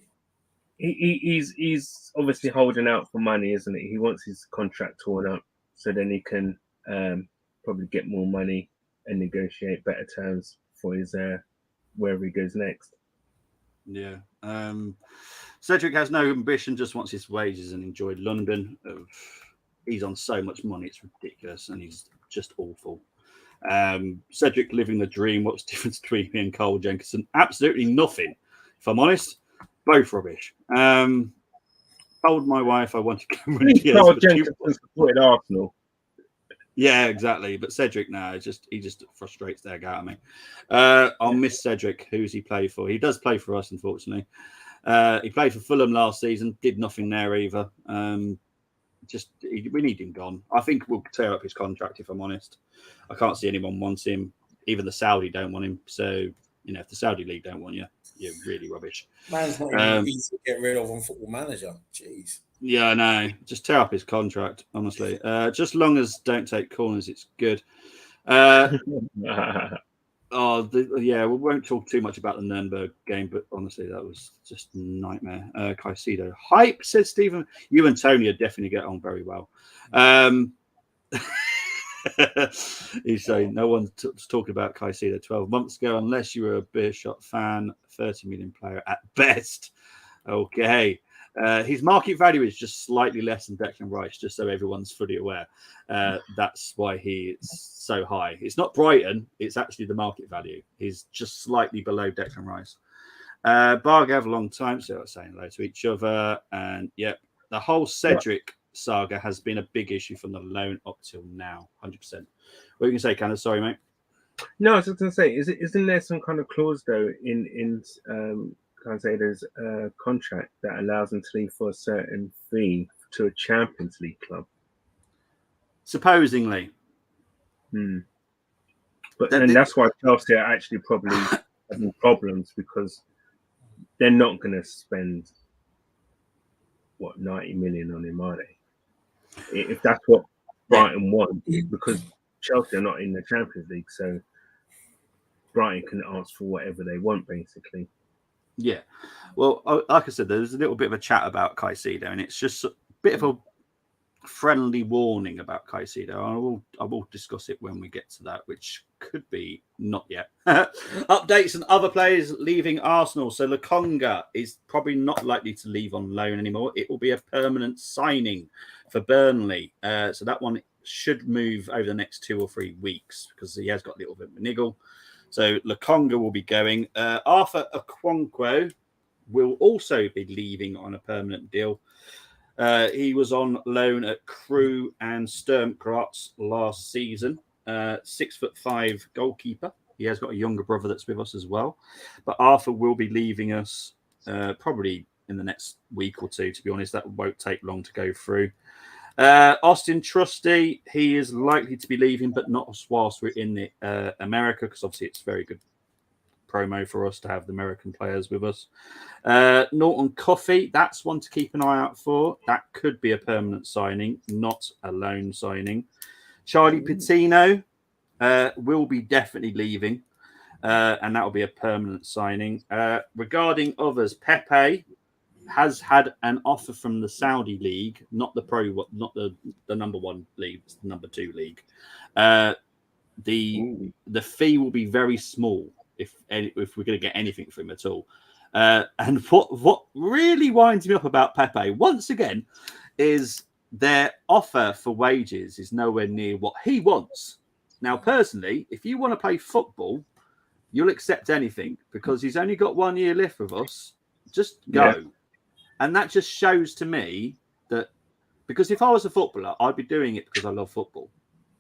he's obviously holding out for money, isn't it? He wants his contract torn up so then he can probably get more money and negotiate better terms for his wherever he goes next. Yeah. Cedric has no ambition, just wants his wages and enjoyed London. He's on so much money, it's ridiculous, and he's just awful. Cedric living the dream. What's the difference between me and Cole Jenkinson? Absolutely nothing. If I'm honest, both rubbish. Told my wife I wanted to Cole Jenkinson supported Arsenal. Yeah, exactly. But Cedric now, he just frustrates the heck out of me. I'll miss Cedric. Who's he play for? He does play for us, unfortunately. He played for Fulham last season. Did nothing there either. We need him gone. I think we'll tear up his contract. If I'm honest, I can't see anyone wants him. Even the Saudi don't want him. So if the Saudi league don't want you, you're really rubbish. Man's not even easy to get rid of on Football Manager. Jeez. Yeah, I know. Just tear up his contract, honestly. Just long as don't take corners, it's good. We won't talk too much about the Nuremberg game, but honestly, that was just a nightmare. Caicedo hype, says Stephen. You and Tony definitely get on very well. He's saying no one was talking about Caicedo 12 months ago, unless you were a Beershot fan. 30 million player at best. Okay. His market value is just slightly less than Declan Rice, just so everyone's fully aware. That's why he is so high. It's not Brighton, it's actually the market value. He's just slightly below Declan Rice. Bargav, a long time, so I was saying hello to each other. And the whole Cedric saga has been a big issue from the loan up till now, 100%. What you can say, Candace? Sorry, mate. No, I was just going to say, isn't there some kind of clause though in Caicedo's contract that allows him to leave for a certain fee to a Champions League club? Supposedly. But that's why Chelsea are actually probably having problems, because they're not going to spend 90 million on him, are they? If that's what Brighton want, because Chelsea are not in the Champions League, so Brighton can ask for whatever they want, basically. Yeah. Well, like I said, there's a little bit of a chat about Caicedo, and it's just a bit of a friendly warning about Caicedo. I will discuss it when we get to that, which could be not yet. Updates and other players leaving Arsenal. So Lokonga is probably not likely to leave on loan anymore. It will be a permanent signing for Burnley. So that one should move over the next 2 or 3 weeks, because he has got a little bit of a niggle. So Lokonga will be going. Arthur Okonkwo will also be leaving on a permanent deal. He was on loan at Crewe and Sturm Graz last season. 6'5" goalkeeper. He has got a younger brother that's with us as well. But Arthur will be leaving us probably in the next week or two, to be honest. That won't take long to go through. Austin Trusty, he is likely to be leaving, but not whilst we're in the America, because obviously it's very good promo for us to have the American players with us. Norton Coffey, that's one to keep an eye out for. That could be a permanent signing, not a loan signing. Charlie Patino will be definitely leaving, and that will be a permanent signing. Regarding others, Pepe has had an offer from the Saudi league, not the number 1 league, it's the number 2 league. The fee will be very small if we're going to get anything from him at all. And what really winds me up about Pepe once again is their offer for wages is nowhere near what he wants. Now, personally, if you want to play football, you'll accept anything, because he's only got 1 year left with us. Just go. Yeah. And that just shows to me that, because if I was a footballer, I'd be doing it because I love football,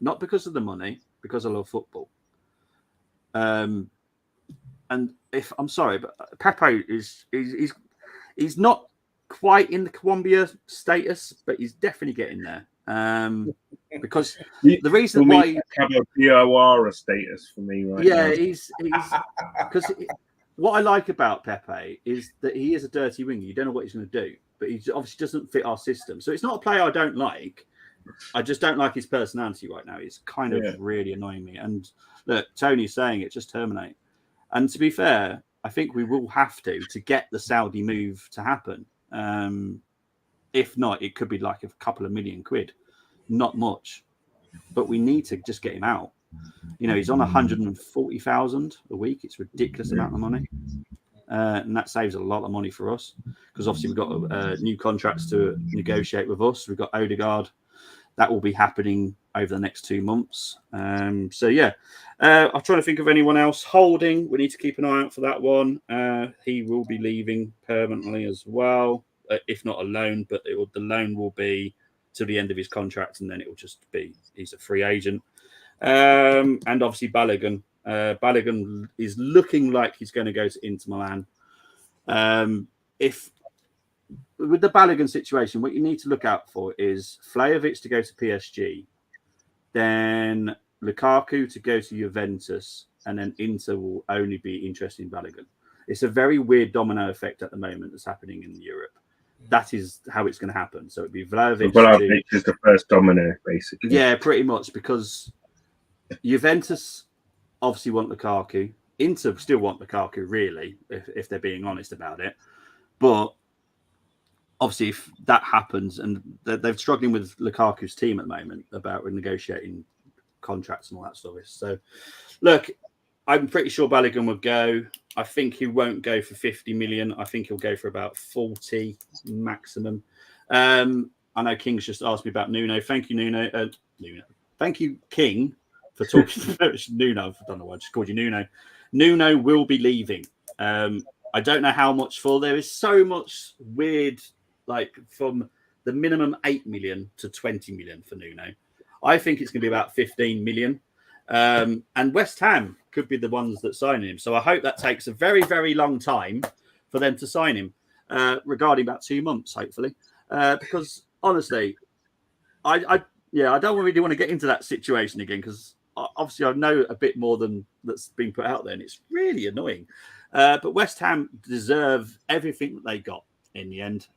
not because of the money, because I love football. And if I'm sorry, but Pepe he's not quite in the Colombia status, but he's definitely getting there. Because the reason why have a POR status for me, right? Yeah, now. he's because what I like about Pepe is that he is a dirty winger. You don't know what he's going to do, but he obviously doesn't fit our system. So it's not a player I don't like. I just don't like his personality right now. It's kind of really annoying me. And look, Tony's saying it, just terminate. And to be fair, I think we will have to get the Saudi move to happen. If not, it could be like a couple of million quid. Not much. But we need to just get him out. You know, he's on 140,000 a week. It's a ridiculous amount of money. And that saves a lot of money for us because obviously we've got new contracts to negotiate with us. We've got Odegaard. That will be happening over the next 2 months. I'm trying to think of anyone else. Holding, we need to keep an eye out for that one. He will be leaving permanently as well, if not a loan, but the loan will be to the end of his contract, and then it will just be he's a free agent. And obviously Balogun. Balogun is looking like he's going to go to Inter Milan. If with the Balogun situation, what you need to look out for is Vlahovic to go to PSG, then Lukaku to go to Juventus, and then Inter will only be interested in Balogun. It's a very weird domino effect at the moment that's happening in Europe. That is how it's going to happen. So it'd be Vlahovic. Vlahovic is the first domino, basically. Yeah, pretty much, because Juventus obviously want Lukaku. Inter still want Lukaku, really, if they're being honest about it. But obviously, if that happens, and they're struggling with Lukaku's team at the moment about negotiating contracts and all that stuff. So, look, I'm pretty sure Balogun will go. I think he won't go for 50 million. I think he'll go for about 40 maximum. I know King's just asked me about Nuno. Thank you, Nuno. Thank you, King, for talking about Nuno. I don't know why I just called you Nuno. Nuno will be leaving. I don't know how much for. There is so much weird, like from the minimum 8 million to 20 million for Nuno. I think it's going to be about 15 million. And West Ham could be the ones that sign him. So I hope that takes a very, very long time for them to sign him, regarding about 2 months, hopefully. Because honestly, I don't really want to get into that situation again, because obviously I know a bit more than that's been put out there, and it's really annoying. But West Ham deserve everything that they got in the end,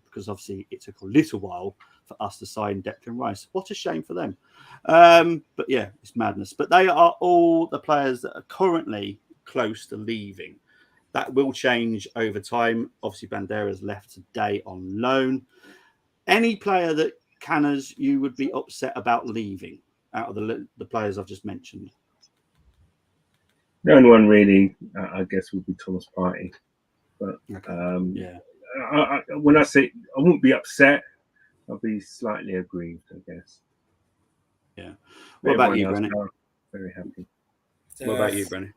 because obviously it took a little while for us to sign Declan Rice. What a shame for them. But yeah, it's madness. But they are all the players that are currently close to leaving. That will change over time. Obviously, Bandera's left today on loan. Any player that Canners you would be upset about leaving out of the players I've just mentioned? The only one really, I guess, would be Thomas Partey. But yeah, when I say I wouldn't be upset, I'll be slightly aggrieved, I guess. Yeah. What about you, Brennan? Very happy. What about you, Brennan?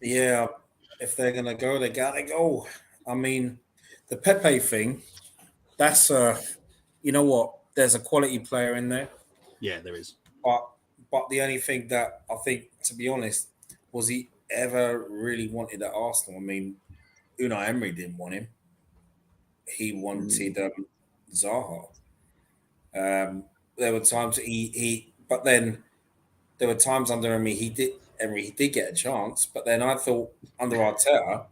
Yeah, if they're gonna go, they gotta go. I mean, the Pepe thing, that's you know what? There's a quality player in there. Yeah, there is. But the only thing that I think, to be honest, was he ever really wanted at Arsenal? I mean, Unai Emery didn't want him. He wanted Zaha. There were times but then there were times under Emery he did get a chance. But then I thought under Arteta,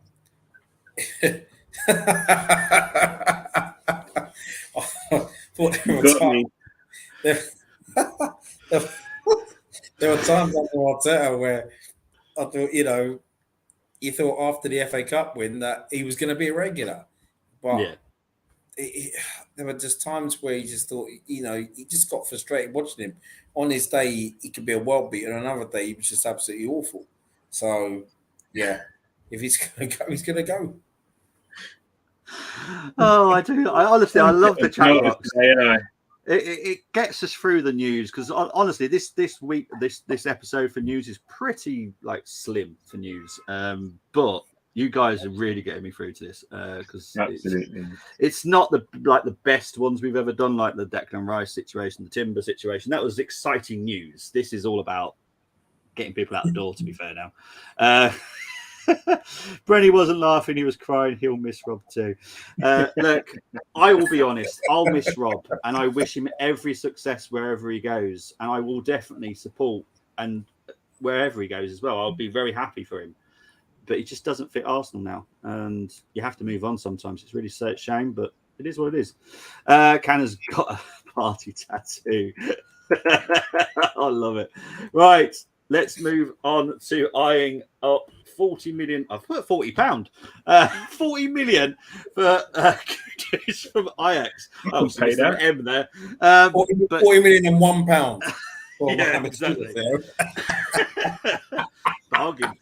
there were times under Arteta where I thought, you thought after the FA Cup win that he was going to be a regular, but yeah. There were just times where you just thought, he just got frustrated watching him. On his day, he could be a world beater. On another day, he was just absolutely awful. So, yeah, if he's going to go, he's going to go. Oh, I do. I honestly love the chat box. Yeah. It gets us through the news, because honestly, this week, this episode for news is pretty slim for news. But you guys are really getting me through to this, because it's not the best ones we've ever done, like the Declan Rice situation, the Timber situation. That was exciting news. This is all about getting people out the door, to be fair now. Brenny wasn't laughing, he was crying. He'll miss Rob too. Look, I will be honest, I'll miss Rob, and I wish him every success wherever he goes, and I will definitely support and wherever he goes as well. I'll be very happy for him. But he just doesn't fit Arsenal now, and you have to move on sometimes. It's really a shame, but it is what it is. Canna's got a party tattoo. I love it. Right, let's move on to eyeing up 40 million. I've put £40. 40 million for Kudus from Ajax. Oh, so there's an M there. 40 million and £1. Yeah, exactly. Bargain.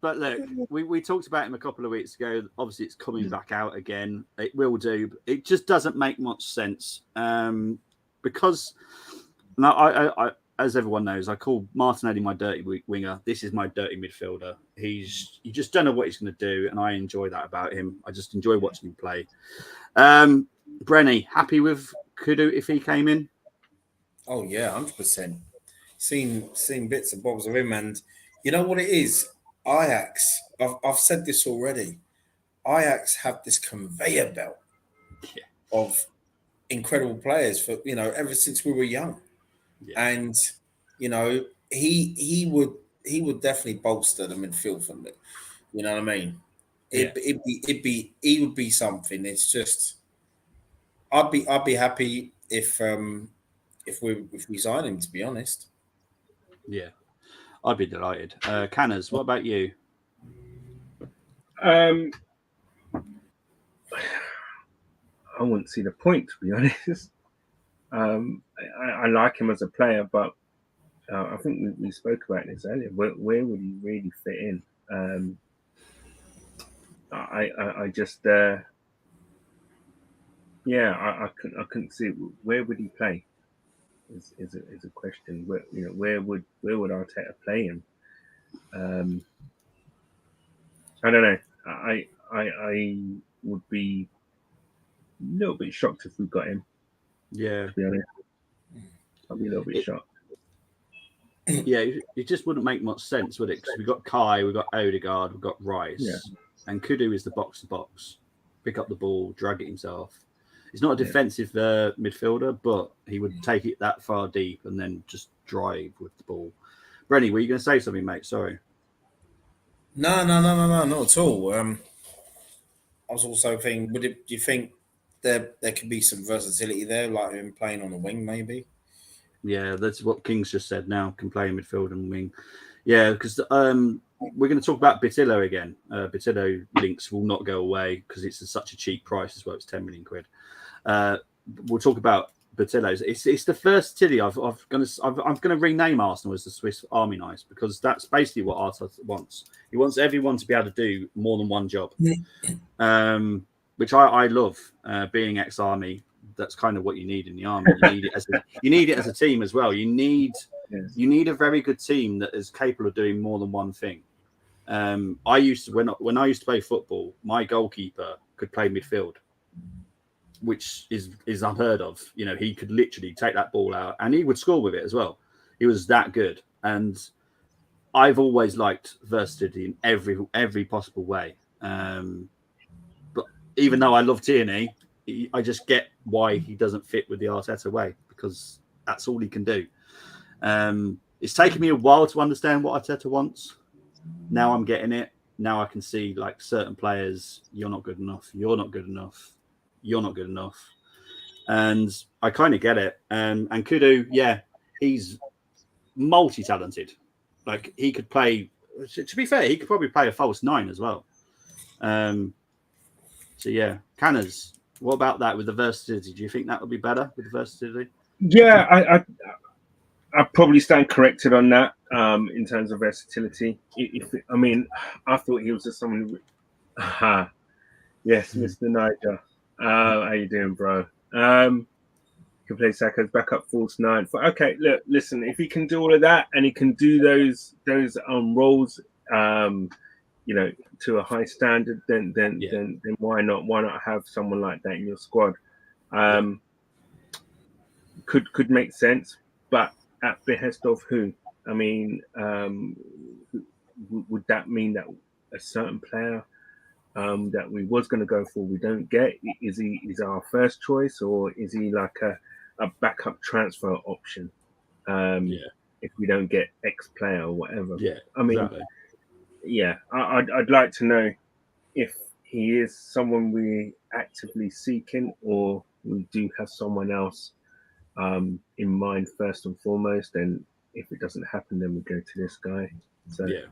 But look, we talked about him a couple of weeks ago. Obviously, it's coming back out again. It will do. But it just doesn't make much sense because now I, as everyone knows, I call Martinelli my dirty winger. This is my dirty midfielder. You just don't know what he's going to do, and I enjoy that about him. I just enjoy watching him play. Brenny, happy with Kudu if he came in? Oh yeah, 100%. Seen bits and bobs of him, and you know what it is. Ajax, I've said this already. Ajax have this conveyor belt of incredible players for ever since we were young, and he would definitely bolster the midfield for me. You know what I mean? He would be something. It's just I'd be happy if we sign him. To be honest, yeah. I'd be delighted. Canners, what about you? I wouldn't see the point, to be honest. I like him as a player, but I think we spoke about this earlier. Where would he really fit in? I just, I couldn't see where would he play. Is a question. Where would Arteta play him? I don't know. I would be a little bit shocked if we got him. Yeah, to be honest, I'd be a little bit shocked. Yeah, it just wouldn't make much sense, would it? Because we've got Kai, we've got Odegaard, we've got Rice, and Kudu is the box to box, pick up the ball, drag it himself. He's not a defensive midfielder, but he would take it that far deep and then just drive with the ball. Brenny, were you going to say something, mate? Sorry. No, not at all. I was also thinking, do you think there could be some versatility there, like him playing on the wing, maybe? Yeah, that's what King's just said now, can play in midfield and wing. Yeah, because we're going to talk about Bitillo again. Bitillo links will not go away because it's such a cheap price as well. It's 10 million quid. We'll talk about Bitillo's. It's the first Tilly I'm going to rename Arsenal as the Swiss Army knives, because that's basically what Arteta wants. He wants everyone to be able to do more than one job, which I love. Being ex-army, that's kind of what you need in the army. You need it as a team as well. You need a very good team that is capable of doing more than one thing. I used to when I used to play football, my goalkeeper could play midfield, which is unheard of. You know, he could literally take that ball out and he would score with it as well. He was that good. And I've always liked versatility in every possible way. But even though I love Tierney, I just get why he doesn't fit with the Arteta way, because that's all he can do. It's taken me a while to understand what Arteta wants. Now I'm getting it. Now I can see, like, certain players, you're not good enough. You're not good enough. You're not good enough. And I kind of get it. And Kudu, he's multi-talented. Like, he could play, to be fair, he could probably play a false nine as well. Canners, what about that with the versatility? Do you think that would be better with the versatility? Yeah, I probably stand corrected on that in terms of versatility. I thought he was just someone. Yes, Mr. Niger. How you doing, bro? He can play Saka's backup false nine. Okay, listen. If he can do all of that and he can do those roles, to a high standard, then why not? Why not have someone like that in your squad? Could make sense, but at behest of who? I mean, would that mean that a certain player that we was going to go for, we don't get? Is our first choice, or is he like a backup transfer option? if we don't get X player or whatever. Yeah, I mean, exactly. yeah, I'd like to know if he is someone we're actively seeking, or we do have someone else in mind first and foremost. And if it doesn't happen, then we go to this guy. So yeah.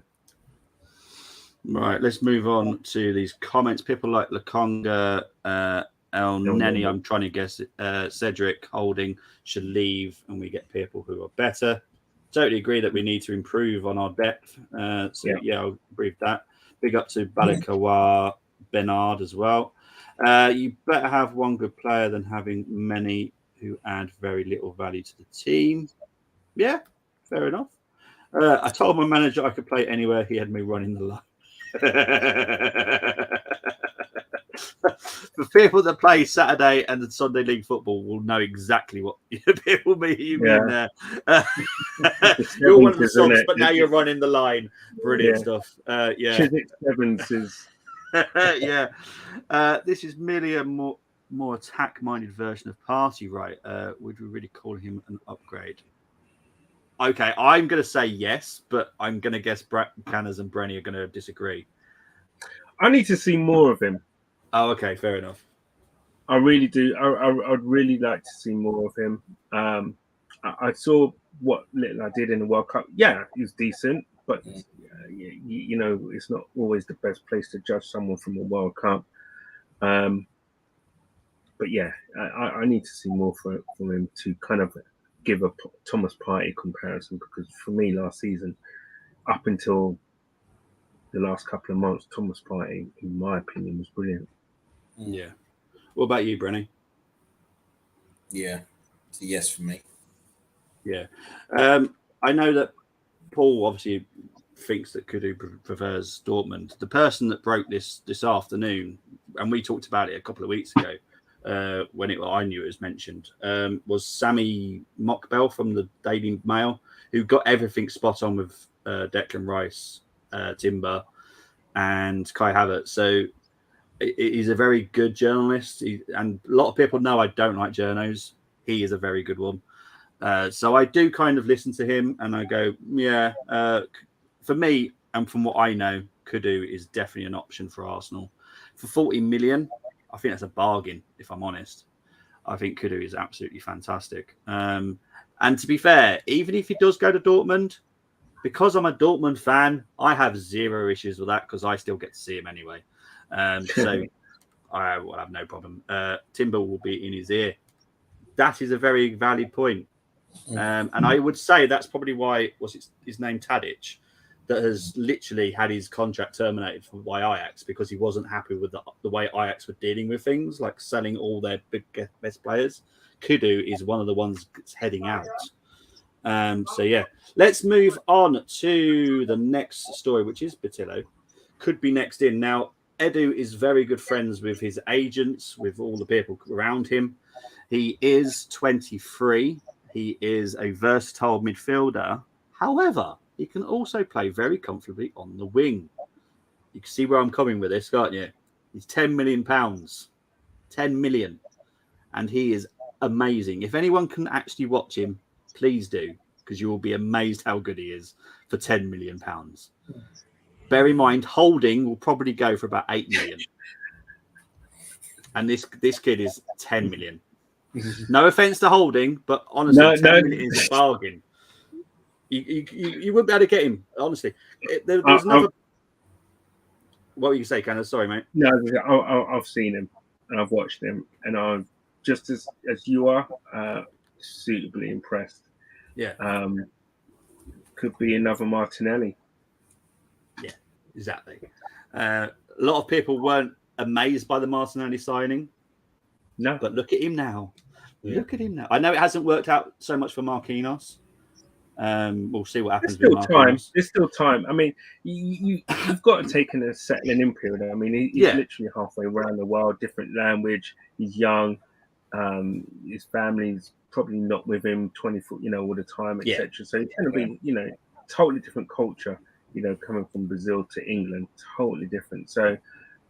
Right, let's move on to these comments. People like Lakonga, El Neni, I'm trying to guess Cedric Holding should leave, and we get people who are better. Totally agree that we need to improve on our depth. Yeah, I'll agree with that. Big up to Balikawa Bernard as well. You better have one good player than having many who add very little value to the team. Yeah, fair enough. I told my manager I could play anywhere. He had me running the line. For people that play Saturday and the Sunday league football will know exactly what people you mean there. You're one of the subs, but now you're running the line. Brilliant stuff. Yeah. Chiswick Sevens is yeah. This is merely a more attack-minded version of Party, right? Would we really call him an upgrade? Okay, I'm going to say yes, but I'm going to guess Canners and Brenny are going to disagree. I need to see more of him. Oh, okay, fair enough. I really do. I'd really like to see more of him. I saw what little I did in the World Cup. Yeah, he was decent, but you know, it's not always the best place to judge someone from a World Cup. But yeah, I need to see more from him to kind of give a Thomas Partey comparison, because for me last season, up until the last couple of months, Thomas Partey, in my opinion, was brilliant. Yeah. What about you, Brenny? Yeah, it's a yes for me. Yeah. I know that Paul obviously thinks that Kudu prefers Dortmund. The person that broke this afternoon, and we talked about it a couple of weeks ago, when I knew it was mentioned, was Sammy Mockbell from the Daily Mail, who got everything spot on with Declan Rice, Timber, and Kai Havertz. So he's a very good journalist, and a lot of people know I don't like journos. He is a very good one. So I do kind of listen to him, and I go, yeah. For me, and from what I know, Kudu is definitely an option for Arsenal. For 40 million, I think that's a bargain, if I'm honest. I think Kudu is absolutely fantastic. And to be fair, even if he does go to Dortmund, because I'm a Dortmund fan, I have zero issues with that, because I still get to see him anyway. So I will have no problem. Timber will be in his ear. That is a very valid point. And I would say that's probably why, his name Tadic, that has literally had his contract terminated by Ajax, because he wasn't happy with the way Ajax were dealing with things, like selling all their best players. Kudu is one of the ones that's heading out. So yeah, let's move on to the next story, which is Batillo. Could be next in. Now, Edu is very good friends with his agents, with all the people around him. He is 23. He is a versatile midfielder. However, he can also play very comfortably on the wing. You can see where I'm coming with this, can't you? He's £10 million. 10 million. And he is amazing. If anyone can actually watch him, please do, because you will be amazed how good he is for £10 million. Bear in mind, Holding will probably go for about 8 million. And this kid is 10 million. No offense to Holding, but honestly, 10 million is a bargain. You wouldn't be able to get him, honestly. There's another. What were you say, Candace? Sorry, mate. No, I've seen him and I've watched him, and I'm just as you are, suitably impressed. Yeah. Could be another Martinelli. Yeah, exactly. A lot of people weren't amazed by the Martinelli signing. No, but look at him now. Yeah. Look at him now. I know it hasn't worked out so much for Marquinhos. We'll see what happens with Marquinhos. There's still time. I mean, you've got to take in a settling in period. I mean, he's literally halfway around the world, different language. He's young. His family's probably not with him 24, all the time, etc. So it's going to be, totally different culture. Coming from Brazil to England, totally different. So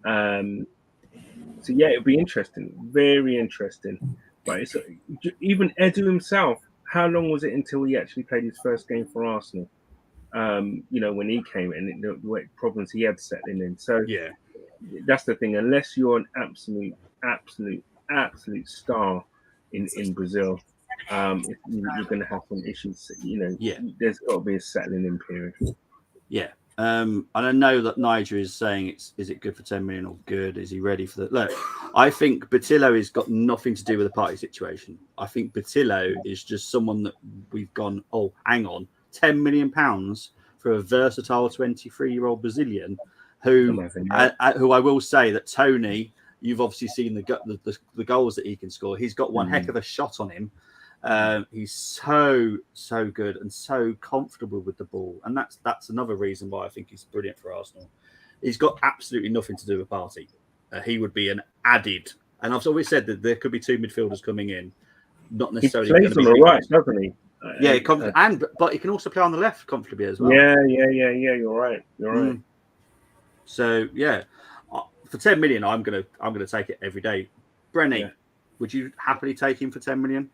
yeah, it'll be interesting, very interesting. But it's, even Edu himself how long was it until he actually played his first game for Arsenal? When he came in, the problems he had settling in. So Yeah. that's the thing. Unless you're an absolute star in Brazil, you're going to have some issues. There's got to be a settling in period. Yeah. And I know that Niger is saying, is it good for 10 million or good? Is he ready for that? Look, I think Batillo has got nothing to do with the party situation. I think Batillo is just someone that we've gone, oh, hang on, £10 million for a versatile 23-year-old Brazilian who I will say that Tony, you've obviously seen the goals that he can score. He's got one heck of a shot on him. He's so good and so comfortable with the ball, and that's another reason why I think he's brilliant for Arsenal. He's got absolutely nothing to do with Partey. He would be an added, and I've always said that there could be two midfielders coming in, not necessarily. He plays on the right, doesn't he? Yeah, but he can also play on the left comfortably as well. Yeah. You're right. So yeah, for 10 million, I'm gonna take it every day. Brenny, would you happily take him for 10 million?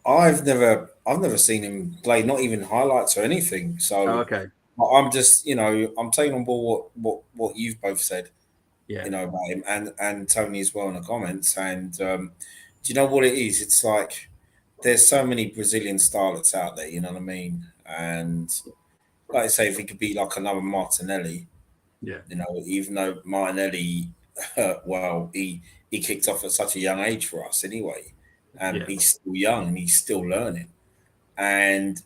I've never seen him play, not even highlights or anything. So okay, I'm just, I'm taking on board what you've both said, about him and Tony as well in the comments. And do you know what it is? It's like there's so many Brazilian starlets out there, you know what I mean? And like I say, if he could be like another Martinelli, even though Martinelli, he kicked off at such a young age for us anyway. He's still young and he's still learning. And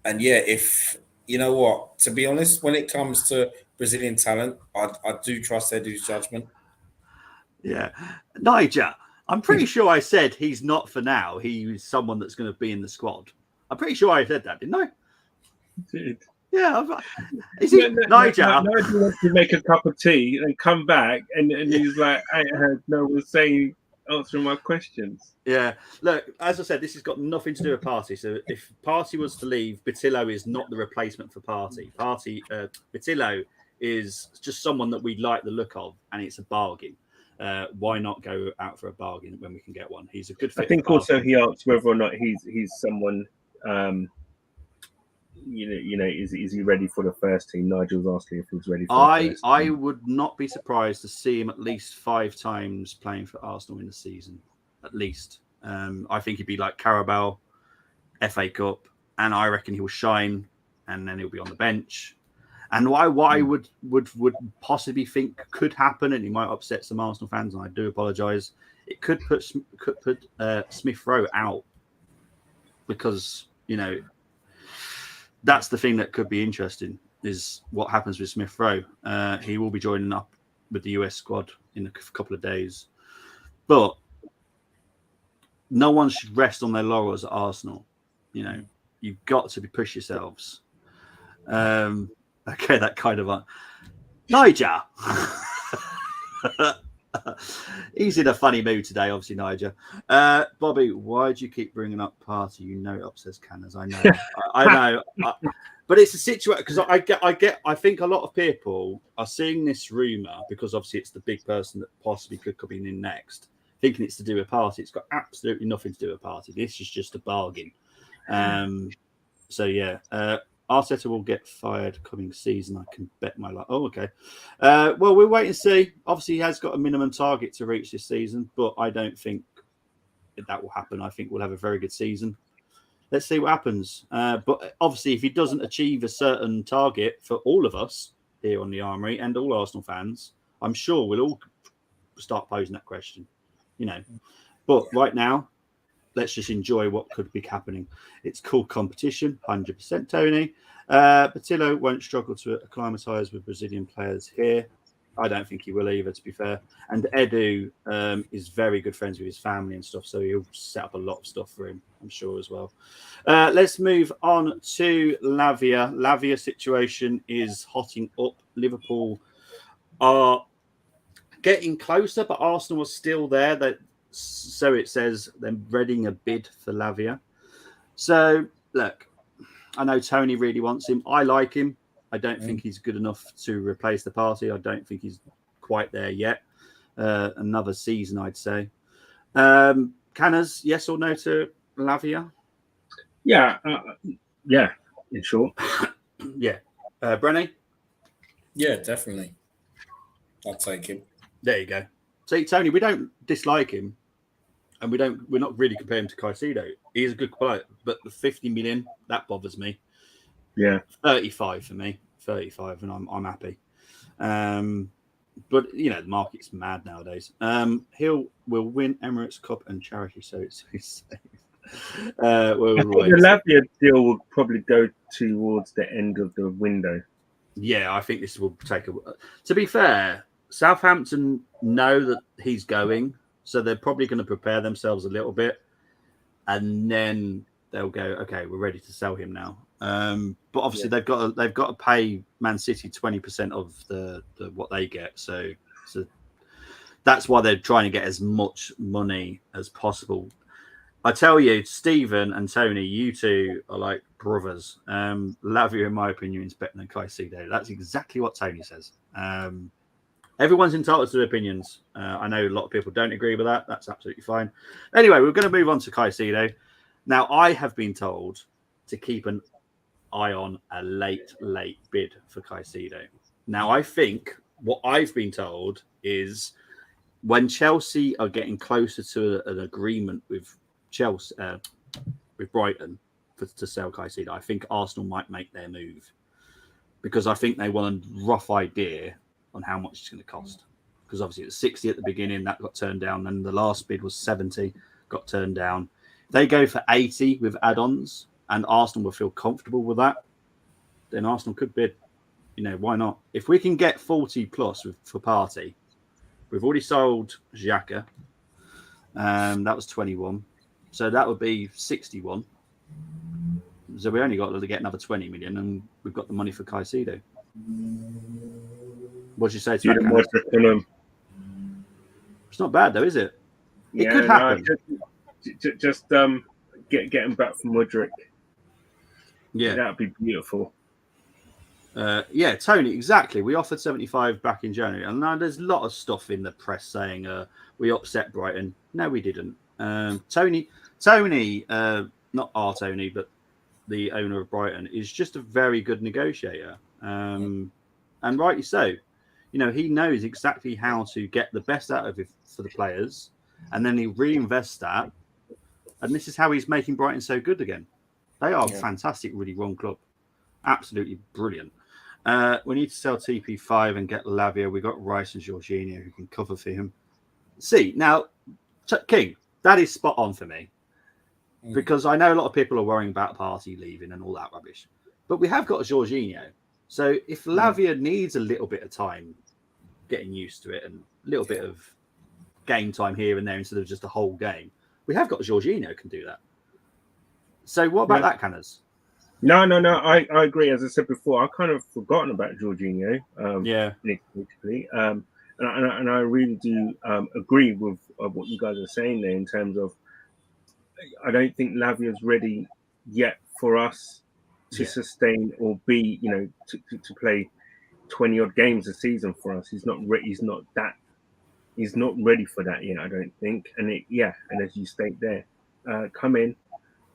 if you know what, to be honest, when it comes to Brazilian talent, I do trust Edu's judgment. Yeah. Niger, I'm pretty sure I said he's not for now. He's someone that's going to be in the squad. I'm pretty sure I said that, didn't I? You did. Yeah. Is he Niger? Niger wants to make a cup of tea and come back, and he's like, I heard no one saying, answering my questions. Yeah. Look, as I said, this has got nothing to do with Partey. So if Partey was to leave, Batillo is not the replacement for Partey. Batillo is just someone that we like the look of, and it's a bargain. Why not go out for a bargain when we can get one? He's a good fit. I think also he asked whether or not he's someone. Is he ready for the first team? Nigel's asking if he's ready for the first team. I would not be surprised to see him at least 5 times playing for Arsenal in the season. At least. I think he'd be like Carabao, FA Cup, and I reckon he will shine, and then he'll be on the bench. And what I would possibly think could happen, and he might upset some Arsenal fans, and I do apologise. It could put Smith Rowe out because that's the thing that could be interesting is what happens with Smith Rowe. He will be joining up with the US squad in a couple of days, but no one should rest on their laurels at Arsenal. You've got to push yourselves. Okay, that kind of Niger. He's in a funny mood today, obviously, Niger. Bobby, why do you keep bringing up Partey? You know it upsets Canners. I know. I know. But it's a situation because I think a lot of people are seeing this rumor because obviously it's the big person that possibly could come in next, thinking it's to do with Partey. It's got absolutely nothing to do with Partey. This is just a bargain. So yeah. Arteta will get fired coming season. I can bet my life. Oh, okay. Well, we'll wait and see. Obviously, he has got a minimum target to reach this season, but I don't think that will happen. I think we'll have a very good season. Let's see what happens. But obviously, if he doesn't achieve a certain target for all of us here on the Armoury and all Arsenal fans, I'm sure we'll all start posing that question. But right now, let's just enjoy what could be happening. It's cool competition, 100%, Tony. Batillo won't struggle to acclimatise with Brazilian players here. I don't think he will either, to be fair. And Edu is very good friends with his family and stuff, so he'll set up a lot of stuff for him, I'm sure, as well. Let's move on to Lavia. Lavia situation is hotting up. Liverpool are getting closer, but Arsenal are still there. So it says they're readying a bid for Lavia. So, look, I know Tony really wants him. I like him. I don't think he's good enough to replace the Partey. I don't think he's quite there yet. Another season, I'd say. Canners, yes or no to Lavia? Yeah, in short. Yeah. Brenny? Yeah, definitely. I'll take him. There you go. See, Tony, we don't dislike him, and we're not really comparing him to Caicedo. He's a good player, but the 50 million, that bothers me. Yeah. 35 for me. 35, and I'm happy. But the market's mad nowadays. Will win Emirates Cup and charity, so it's safe. I think the Lavia deal will probably go towards the end of the window. Yeah, I think this will take a. To be fair, Southampton know that he's going, so they're probably going to prepare themselves a little bit, and then they'll go, okay, we're ready to sell him now. But obviously they've got to pay Man City 20% of the what they get, so that's why they're trying to get as much money as possible. I tell you, Stephen and Tony, you two are like brothers. Lavia, in my opinion, is better than Caicedo. That's exactly what Tony says. Everyone's entitled to their opinions. I know a lot of people don't agree with that. That's absolutely fine. Anyway, we're going to move on to Caicedo. Now, I have been told to keep an eye on a late bid for Caicedo. Now, I think what I've been told is when Chelsea are getting closer to an agreement with Chelsea, with Brighton to sell Caicedo, I think Arsenal might make their move because I think they want a rough idea on how much it's going to cost. Because obviously it was 60 at the beginning, that got turned down. Then the last bid was 70, got turned down. If they go for 80 with add-ons and Arsenal will feel comfortable with that, then Arsenal could bid. Why not? If we can get 40 plus for Partey, we've already sold Xhaka. That was 21. So that would be 61. So we only got to get another 20 million and we've got the money for Caicedo. What do you say to that? It's not bad though, is it? It could happen. Just get him back from Mudryk. Yeah. That'd be beautiful. Tony, exactly. We offered 75 back in January. And now there's a lot of stuff in the press saying we upset Brighton. No, we didn't. Tony, not our Tony, but the owner of Brighton, is just a very good negotiator. And rightly so. He knows exactly how to get the best out of it for the players. And then he reinvests that. And this is how he's making Brighton so good again. They are a fantastic, really wrong club. Absolutely brilliant. We need to sell TP5 and get Lavia. We got Rice and Jorginho who can cover for him. See, now, King, that is spot on for me. Because I know a lot of people are worrying about Partey leaving and all that rubbish. But we have got Jorginho. So if Lavia needs a little bit of time getting used to it and a little bit of game time here and there instead of just a whole game, we have got Jorginho can do that. So what about that, Canners? No. I agree. As I said before, I kind of forgotten about Jorginho. Politically. And I really do agree with what you guys are saying there in terms of I don't think Lavia's ready yet for us to sustain or be, to play 20 odd games a season for us. He's not ready. He's not ready for that yet, I don't think. And and as you state there, come in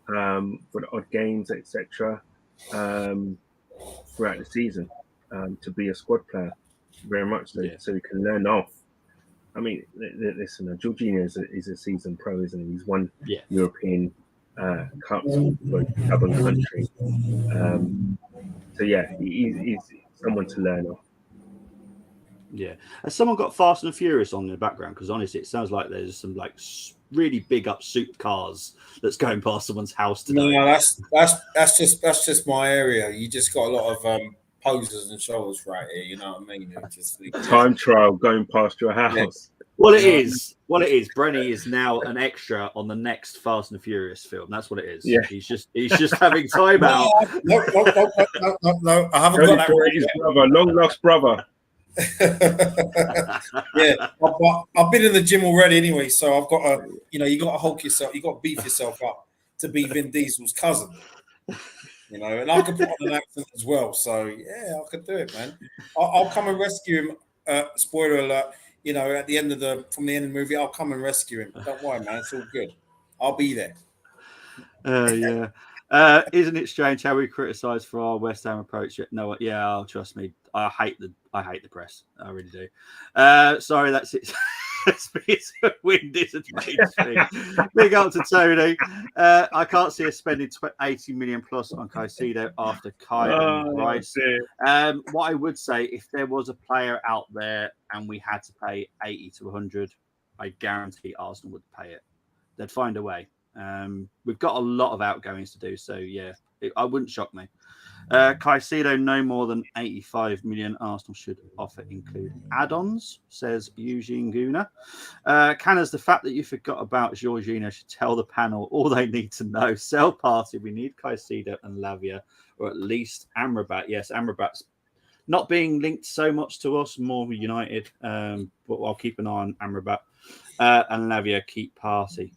for the odd games, etc. Throughout the season to be a squad player, very much so, so he can learn off. I mean, listen, Jorginho is a seasoned pro, isn't he? He's won European Cups for a stubborn country. He's someone to learn off. Yeah. Has someone got Fast and Furious on in the background? Because honestly, it sounds like there's some really big up supercars that's going past someone's house today. No, that's just my area. You just got a lot of posers and shoulders right here. You know what I mean? Time trial going past your house. Yeah. Well, it is. Brenny is now an extra on the next Fast and Furious film. That's what it is. Yeah. He's just having time out. No. I haven't got that. His brother, long lost brother. I've been in the gym already anyway, so I've got to, you got to hulk yourself, you got to beef yourself up to be Vin Diesel's cousin, and I could put on an accent as well, so I could do it, man. I'll come and rescue him. Spoiler alert, at the end of the movie, I'll come and rescue him. Don't worry, man, it's all good. I'll be there. Yeah. Isn't it strange how we criticise for our West Ham approach? No, yeah, trust me, I hate the press. I really do. Sorry, that's it. It's a wind isn't mainstream. Big up to Tony. I can't see us spending 80 million plus on Caicedo after Kai and Rice. What I would say, if there was a player out there and we had to pay 80 to 100, I guarantee Arsenal would pay it. They'd find a way. We've got a lot of outgoings to do, so yeah, I wouldn't shock me. Caicedo no more than 85 million. Arsenal should offer include add-ons, says Eugene Guna. Canners, the fact that you forgot about Jorginho should tell the panel all they need to know. Sell party. We need Caicedo and Lavia, or at least Amrabat. Yes, Amrabat's not being linked so much to us, more United, but I'll keep an eye on Amrabat. And Lavia keep party.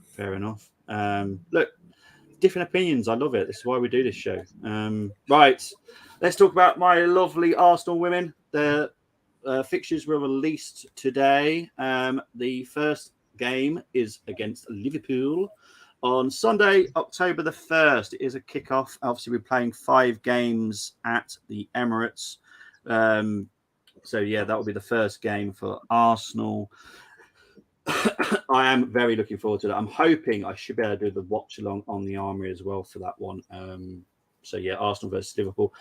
Fair enough. Look, different opinions. I love it. This is why we do this show. Right. Let's talk about my lovely Arsenal women. The fixtures were released today. The first game is against Liverpool on Sunday, October the 1st. It is a kickoff. Obviously, we're playing 5 games at the Emirates. So, yeah, that will be the first game for Arsenal. I am very looking forward to that. I'm hoping I should be able to do the watch along on the Armoury as well for that one. So yeah, Arsenal versus Liverpool.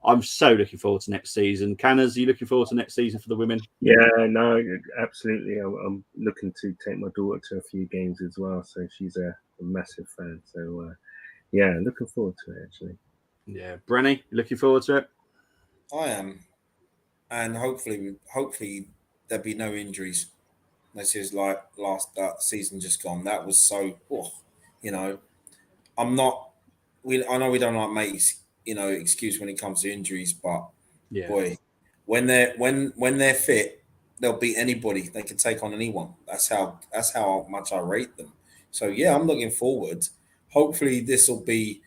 I'm so looking forward to next season. Canners, are you looking forward to next season for the women? Yeah, no, absolutely. I'm looking to take my daughter to a few games as well. So she's a massive fan. So yeah, looking forward to it actually. Yeah, Brenny, looking forward to it. I am, and hopefully there'll be no injuries. This is like that season just gone. That was so, I'm not. I know we don't like make excuse when it comes to injuries, but yeah, boy, when they're fit, they'll beat anybody. They can take on anyone. That's how much I rate them. So yeah, I'm looking forward. Hopefully, this will be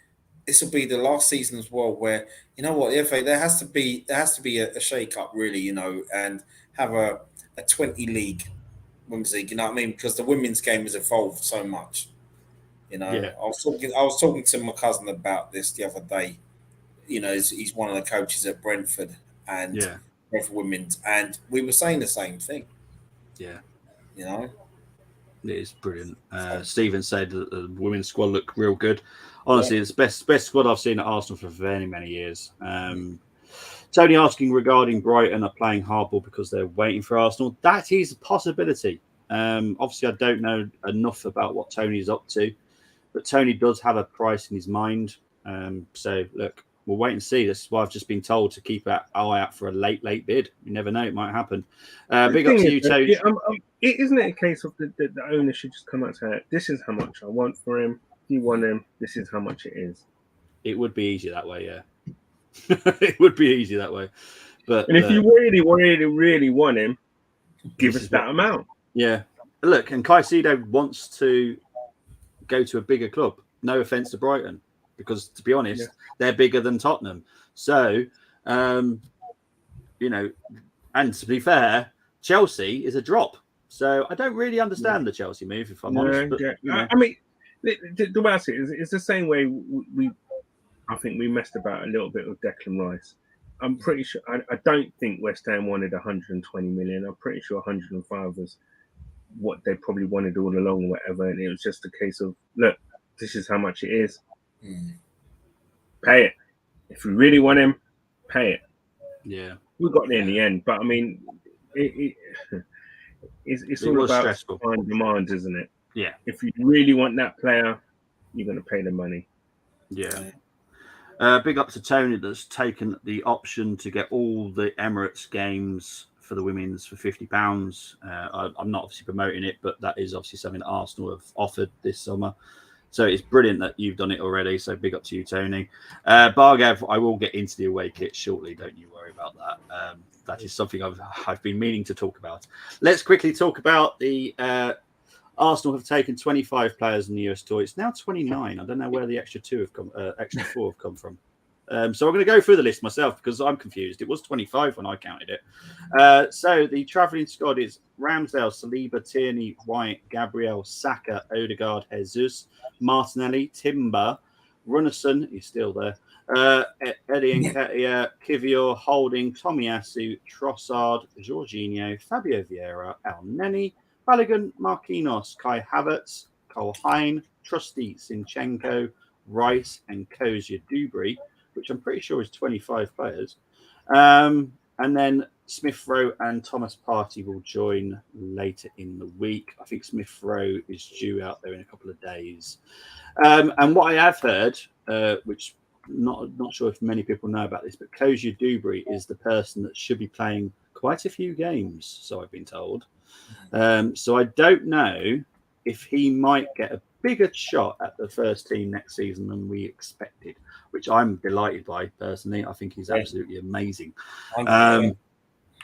the last season as well. Where you know what, FA, there has to be a shake up really, and have a 20 league. Women's league, you know what I mean? Because the women's game has evolved so much. Yeah. I was talking to my cousin about this the other day. He's one of the coaches at Brentford and Brentford Women's, and we were saying the same thing. Yeah. It is brilliant. Stephen said that the women's squad looked real good. Honestly, it's the best squad I've seen at Arsenal for very many years. Tony asking regarding Brighton are playing hardball because they're waiting for Arsenal. That is a possibility. Obviously, I don't know enough about what Tony's up to, but Tony does have a price in his mind. So, look, we'll wait and see. This is why I've just been told to keep an eye out for a late bid. You never know. It might happen. Big up to you, Tony. Isn't it a case of the owner should just come out and say, this is how much I want for him. If you want him, this is how much it is. It would be easier that way, yeah. It would be easy that way, and if you really want him, give us that amount. Yeah, look, and Caicedo wants to go to a bigger club. No offense to Brighton, because to be honest, they're bigger than Tottenham. So, and to be fair, Chelsea is a drop. So I don't really understand the Chelsea move, if I'm honest. But, I mean, the way I see it is the same way I think we messed about a little bit with Declan Rice. I'm pretty sure. I don't think West Ham wanted 120 million. I'm pretty sure 105 was what they probably wanted all along, or whatever. And it was just a case of, look, this is how much it is. Pay it. If we really want him, pay it. Yeah, we got there in the end. But I mean, it's all about stressful. Supply and demand, isn't it? Yeah. If you really want that player, you're going to pay the money. Yeah. Big up to Tony that's taken the option to get all the Emirates games for the women's for £50. I'm not obviously promoting it, but that is obviously something that Arsenal have offered this summer. So it's brilliant that you've done it already. So big up to you, Tony. Bargav, I will get into the away kit shortly. Don't you worry about that. That is something I've been meaning to talk about. Let's quickly talk about the Arsenal have taken 25 players in the US tour. It's now 29. I don't know where the extra 4 have come from. So I'm going to go through the list myself because I'm confused. It was 25 when I counted it. So the travelling squad is Ramsdale, Saliba, Tierney, White, Gabriel, Saka, Odegaard, Jesus, Martinelli, Timber, Runnison, he's still there, Eddie Nketiah, Kivior, Holding, Tomiyasu, Trossard, Jorginho, Fabio Vieira, El Neni, Balogun, Marquinhos, Kai Havertz, Cole Hein, Trusty, Sinchenko, Rice, and Kozia Dubry, which I'm pretty sure is 25 players. And then Smith Rowe and Thomas Partey will join later in the week. I think Smith Rowe is due out there in a couple of days. And what I have heard, which not sure if many people know about this, but Kozia Dubry is the person that should be playing quite a few games, so I've been told. So I don't know if he might get a bigger shot at the first team next season than we expected, which I'm delighted by personally. I think he's absolutely amazing.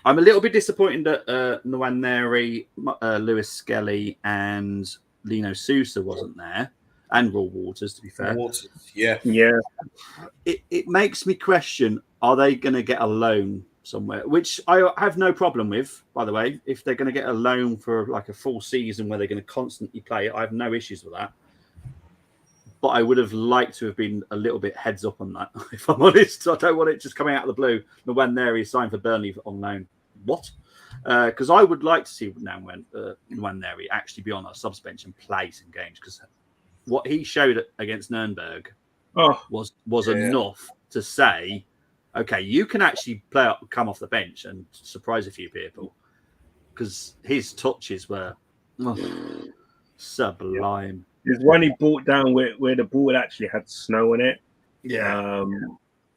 I'm a little bit disappointed that Nwaneri, Lewis Skelly, and Lino Sousa wasn't there, and Raw Waters, to be fair. Yeah. It makes me question: are they going to get a loan somewhere? Which I have no problem with, by the way. If they're going to get a loan for like a full season where they're going to constantly play, I have no issues with that. But I would have liked to have been a little bit heads up on that, if I'm honest. I don't want it just coming out of the blue. Nwaneri signed for Burnley on loan. What? Because I would like to see Nwaneri actually be on our subs bench and play some games, because what he showed against Nuremberg was enough to say, okay, you can actually come off the bench and surprise a few people, because his touches were sublime. There's one he brought down where the ball actually had snow on it. Yeah.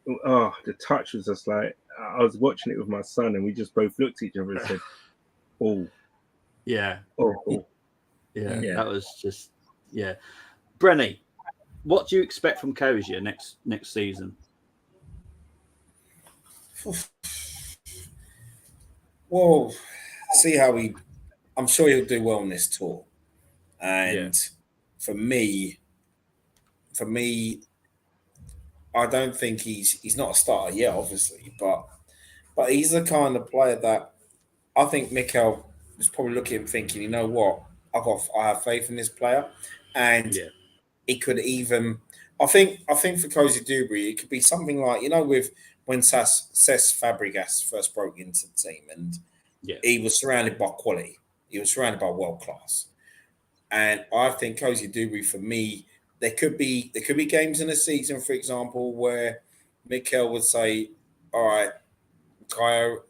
The touch was just like, I was watching it with my son and we just both looked at each other and said, oh. Yeah. Oh. Yeah. That was just, Brenny, what do you expect from Kozia next season? Well, see how I'm sure he'll do well on this tour. And for me, I don't think he's not a starter yet, obviously, but he's the kind of player that I think Mikel was probably looking at him thinking, you know what, I have faith in this player, and it could even. I think for Kozia Dubry, it could be something like, with when Cesc Fabregas first broke into the team, and he was surrounded by quality, he was surrounded by world class, and I think Kozia Dubry, for me, there could be games in a season, for example, where Mikel would say, "All right, Kyo,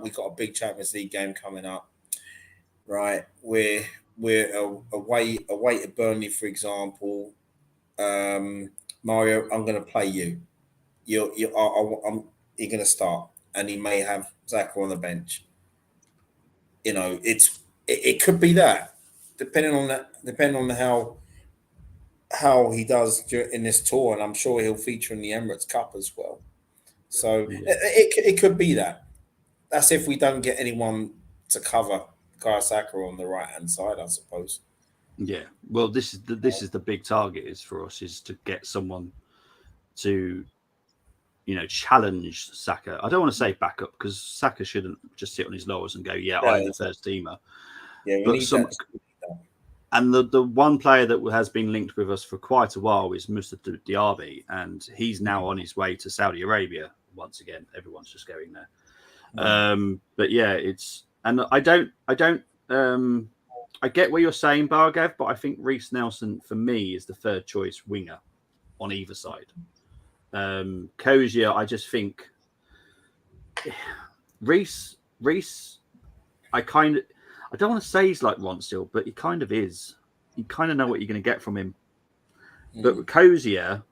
we got a big Champions League game coming up, right? We're away at Burnley, for example. Mario, I'm going to play you. You're going to start, and he may have Zaka on the bench. It could be that, depending on how he does in this tour, and I'm sure he'll feature in the Emirates Cup as well. So it could be that. That's if we don't get anyone to cover Kaya Saka on the right hand side, I suppose. Yeah. Well, this is the big target is for us, is to get someone to, challenge Saka. I don't want to say back up, because Saka shouldn't just sit on his laurels and go, I'm the first teamer. Yeah, but and the one player that has been linked with us for quite a while is Mustafa Diaby, and he's now on his way to Saudi Arabia once again. Everyone's just going there. But I get what you're saying, Bargav, but I think Reece Nelson for me is the third choice winger on either side. Kozia, I just think Reece, I don't want to say he's like Ronstill, but he kind of is. You kind of know what you're going to get from him. But with Kozia,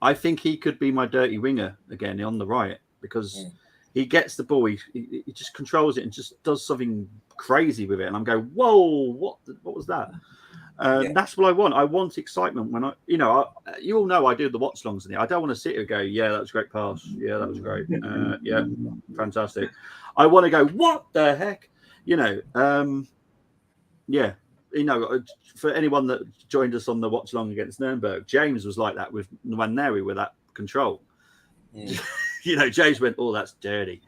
I think he could be my dirty winger again on the right, because he gets the ball, he just controls it and just does something crazy with it. And I'm going, whoa, what was that? That's what I want. I want excitement when you all know I do the watch longs in it. I don't want to sit here and go, yeah, that was a great pass. Yeah, that was great. Yeah, fantastic. I want to go, what the heck? For anyone that joined us on the watch long against Nuremberg, James was like that with Nwaneri, with that control. You know, James went, "Oh, that's dirty."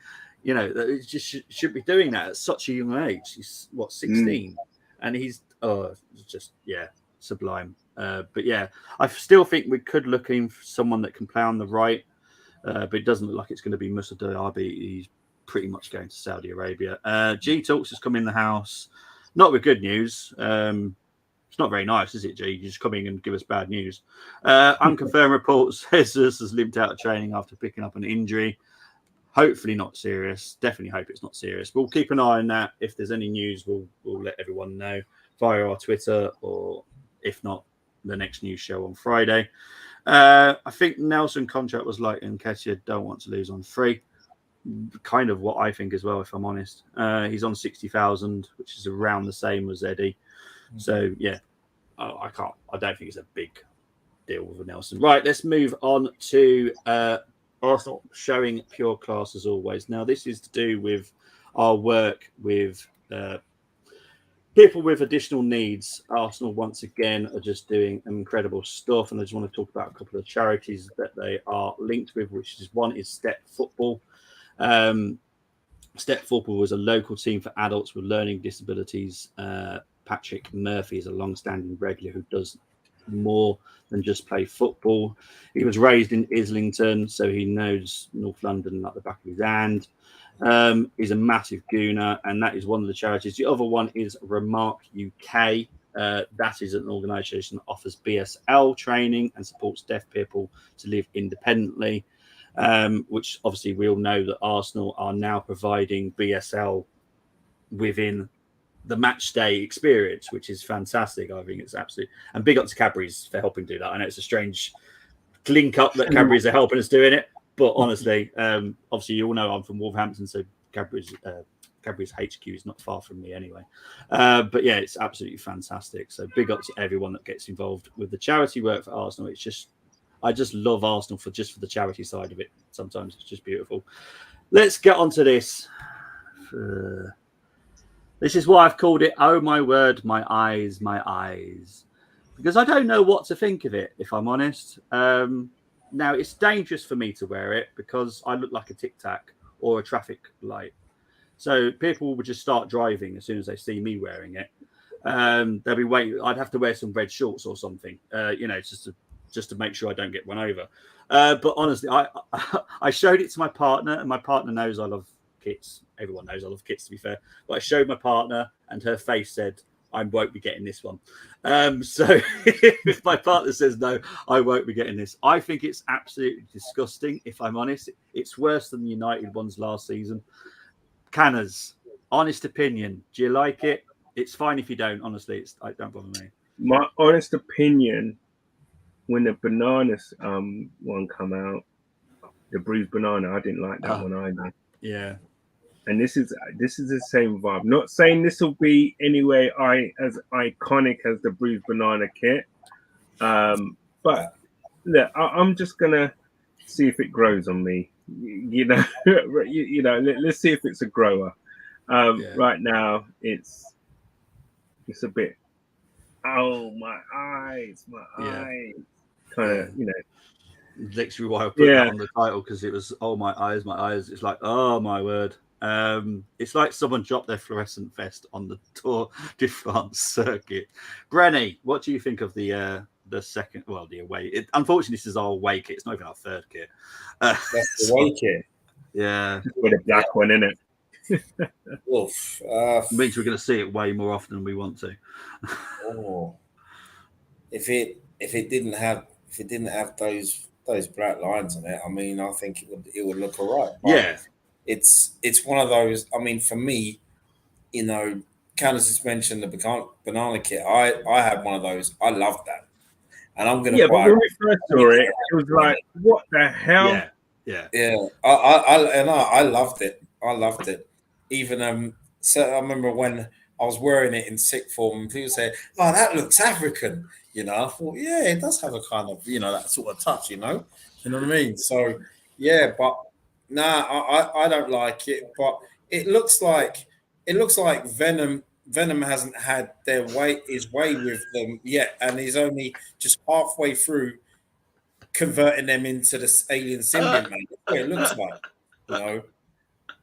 You know, that it just should be doing that at such a young age. He's what, 16, and he's just sublime. But yeah, I still think we could look in for someone that can play on the right, but it doesn't look like it's going to be Musa Diaby. He's pretty much going to Saudi Arabia. G Talks has come in the house, not with good news. It's not very nice, is it, G? You just come in and give us bad news. Unconfirmed report says this has limped out of training after picking up an injury. Hopefully not serious. Definitely hope it's not serious. We'll keep an eye on that. If there's any news, we'll let everyone know via our Twitter, or if not, the next news show on Friday. I think Nelson contract was like Nketiah don't want to lose on free. Kind of what I think as well, if I'm honest. He's on 60,000, which is around the same as Eddie. So yeah, I don't think it's a big deal with Nelson. Right, let's move on to Arsenal showing pure class as always. Now, this is to do with our work with people with additional needs. Arsenal, once again, are just doing incredible stuff. And I just want to talk about a couple of charities that they are linked with, which is one is Step Football. Step Football was a local team for adults with learning disabilities. Patrick Murphy is a long-standing regular who does more than just play football. He was raised in Islington, so he knows North London like the back of his hand. He's a massive gooner, and that is one of the charities. The other one is Remark UK. That is an organisation that offers BSL training and supports deaf people to live independently, which obviously we all know that Arsenal are now providing BSL within the match day experience, which is fantastic. I think it's absolutely, and big up to Cadbury's for helping do that. I know it's a strange link up that Cadbury's are helping us doing it, but honestly, obviously you all know I'm from Wolverhampton, so Cadbury's HQ is not far from me anyway. But yeah, it's absolutely fantastic. So big up to everyone that gets involved with the charity work for Arsenal. It's just, I just love Arsenal for the charity side of it. Sometimes it's just beautiful. Let's get on to this. This is why I've called it, oh my word, my eyes, because I don't know what to think of it, if I'm honest. Now, it's dangerous for me to wear it because I look like a Tic Tac or a traffic light. So people would just start driving as soon as they see me wearing it. They'll be waiting. I'd have to wear some red shorts or something, just to make sure I don't get run over. But honestly, I showed it to my partner, and my partner knows I love kits. Everyone knows I love kits, to be fair. But I showed my partner, and her face said, I won't be getting this one. So if my partner says no, I won't be getting this. I think it's absolutely disgusting, if I'm honest. It's worse than the United ones last season. Canners, honest opinion. Do you like it? It's fine if you don't. Honestly, it don't bother me. My honest opinion, when the bananas one come out, the bruised banana, I didn't like that one either. Yeah. And this is the same vibe. Not saying this will be anyway as iconic as the bruised banana kit, but look, I'm just gonna see if it grows on me. You know, let's see if it's a grower. Right now, it's a bit. Oh, my eyes, kind of, Literally why I put that on the title, because it was oh my eyes. It's like, oh my word. It's like someone dropped their fluorescent vest on the Tour de France circuit. Brenny, what do you think of the second? Well, the away. Unfortunately, this is our away kit. It's not even our third kit. That's the away kit. Yeah, with a black one in it. Wolf. Means we're going to see it way more often than we want to. If it didn't have those black lines on it, I mean, I think it would look all right. Yeah. It's one of those. I mean, for me, Candace just mentioned the banana kit. I had one of those. I loved that, and I'm gonna. Yeah, but when we first saw it, it was like, what the hell? Yeah. I loved it. I loved it. Even so I remember when I was wearing it in sixth form, and people say, "Oh, that looks African." I thought, yeah, it does have a kind of, that sort of touch. You know what I mean? So, yeah, but. Nah, I don't like it, but it looks like Venom hasn't had his way with them yet, and he's only just halfway through converting them into this alien symbiont, man. That's what it looks like, you know.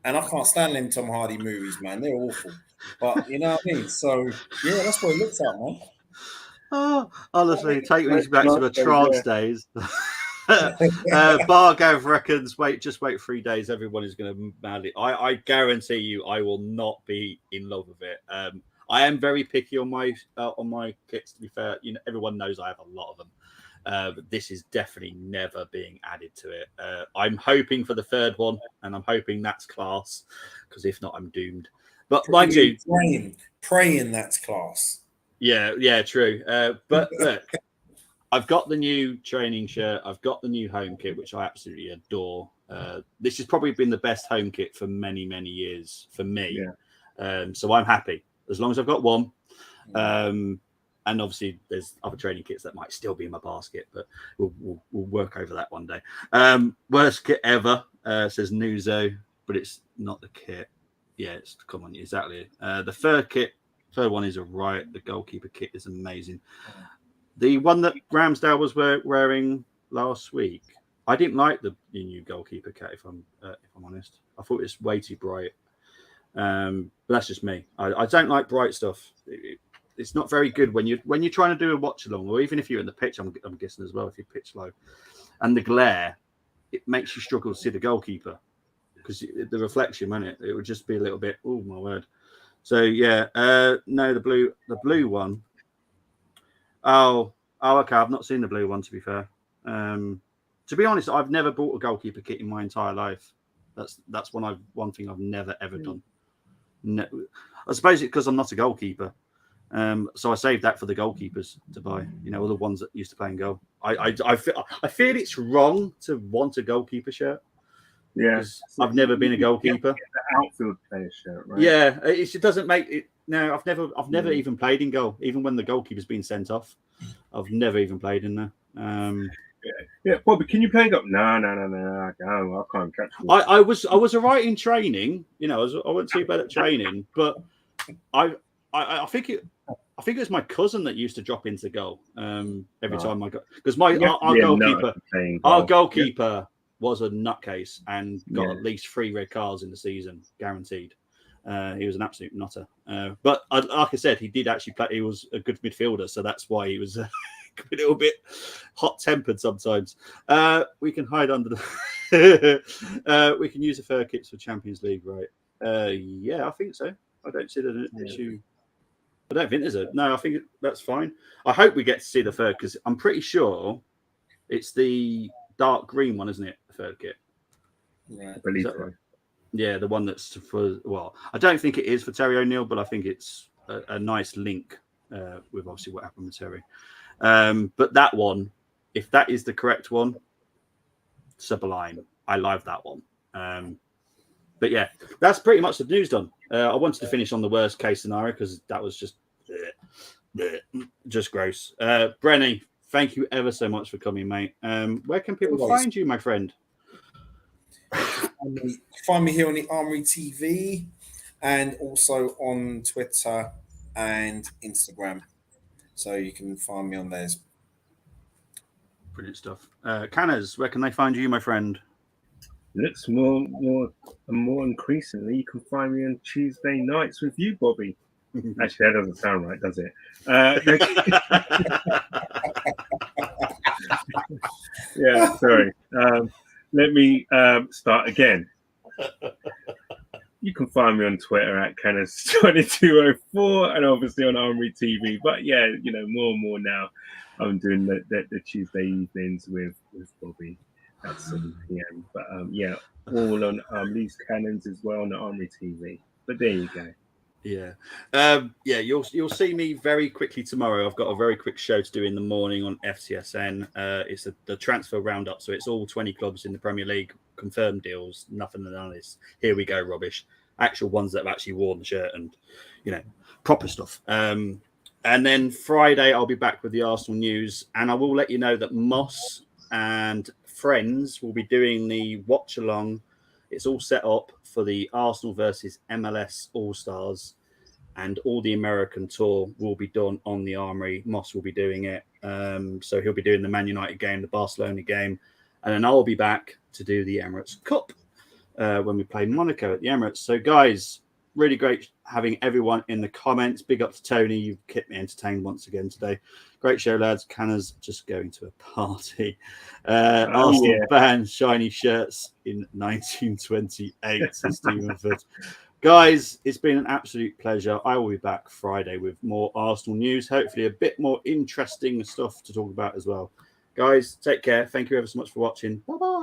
And I can't stand them Tom Hardy movies, man. They're awful. But you know what I mean? So yeah, that's what it looks like, man. Oh, honestly, take me That's back to the nice, trance days. Bargav reckons, just wait 3 days. Everyone is going to madly. I guarantee you, I will not be in love with it. I am very picky on my kits. To be fair, you know, everyone knows I have a lot of them. But this is definitely never being added to it. I'm hoping for the third one, and I'm hoping that's class, because if not, I'm doomed. But mind you, praying that's class. Yeah, true. But look, I've got the new training shirt. I've got the new home kit, which I absolutely adore. This has probably been the best home kit for many, many years for me. Yeah. So I'm happy as long as I've got one. And obviously, there's other training kits that might still be in my basket, but we'll work over that one day. Worst kit ever, says Nuzo, but it's not the kit. Yeah, it's come on, exactly. The third one is a riot. The goalkeeper kit is amazing. The one that Ramsdale was wearing last week, I didn't like the new goalkeeper kit. If I'm honest, I thought it was way too bright. But that's just me. I don't like bright stuff. It's not very good when you're trying to do a watch along, or even if you're in the pitch. I'm guessing as well, if you pitch low, and the glare, it makes you struggle to see the goalkeeper because the reflection, won't it? It would just be a little bit. Oh my word! So yeah, no, the blue one. Oh, okay. I've not seen the blue one, to be fair. To be honest, I've never bought a goalkeeper kit in my entire life. That's one thing I've never ever done. No, I suppose it's because I'm not a goalkeeper. So I saved that for the goalkeepers to buy. You know, all the ones that used to play in goal. I feel it's wrong to want a goalkeeper shirt. Yeah, I've never been a goalkeeper. The outfield player shirt, right? Yeah, it doesn't make it. No, I've never even played in goal. Even when the goalkeeper's been sent off, I've never even played in there. Yeah, Bobby, can you play go? No, I can't catch. I was alright in training. You know, I wasn't too bad at training, but I think it was my cousin that used to drop into goal every time I got, because our goalkeeper was a nutcase and got at least 3 red cards in the season, guaranteed. He was an absolute nutter. But like I said, he did actually play. He was a good midfielder, so that's why he was a little bit hot-tempered sometimes. We can hide under the. We can use the fur kits for Champions League, right? Yeah, I think so. I don't see the issue. I don't think there's a. No, I think that's fine. I hope we get to see the fur, because I'm pretty sure it's the dark green one, isn't it? The third kit. Right. I believe so. Right? Yeah, the one that's for. Well, I don't think it is for Terry O'Neill, but I think it's a nice link with obviously what happened with Terry. But that one, if that is the correct one, sublime. I love that one. But yeah, that's pretty much the news done. I wanted to finish on the worst case scenario because that was just gross. Brenny, thank you ever so much for coming, mate. Where can people find you, my friend? Find me here on the Armoury TV and also on Twitter and Instagram. So you can find me on those. Brilliant stuff. Canners, where can they find you, my friend? Looks more increasingly. You can find me on Tuesday nights with you, Bobby. Actually, that doesn't sound right, does it? Yeah, sorry. Let me start again. You can find me on Twitter at Kenneth2204 and obviously on Armoury TV. But yeah, you know, more and more now. I'm doing the Tuesday evenings with Bobby at 7 p.m. But yeah, all on Lee's Cannons as well on the Armoury TV. But there you go. Yeah, you'll see me very quickly tomorrow. I've got a very quick show to do in the morning on FTSN. It's the transfer roundup, so it's all 20 clubs in the Premier League, confirmed deals, nothing than this. Here we go, rubbish. Actual ones that have actually worn the shirt and, you know, proper stuff. And then Friday I'll be back with the Arsenal news, and I will let you know that Moss and friends will be doing the watch along. It's all set up for the Arsenal versus MLS All-Stars and all the American tour will be done on the Armoury. Moss will be doing it. So he'll be doing the Man United game, the Barcelona game, and then I'll be back to do the Emirates Cup when we play Monaco at the Emirates. So, guys, really great having everyone in the comments. Big up to Tony. You've kept me entertained once again today. Great show, lads. Canna's just going to a party. Arsenal banned shiny shirts in 1928, says Stephen Foot. Guys, it's been an absolute pleasure. I will be back Friday with more Arsenal news, hopefully a bit more interesting stuff to talk about as well. Guys, take care. Thank you ever so much for watching. Bye-bye.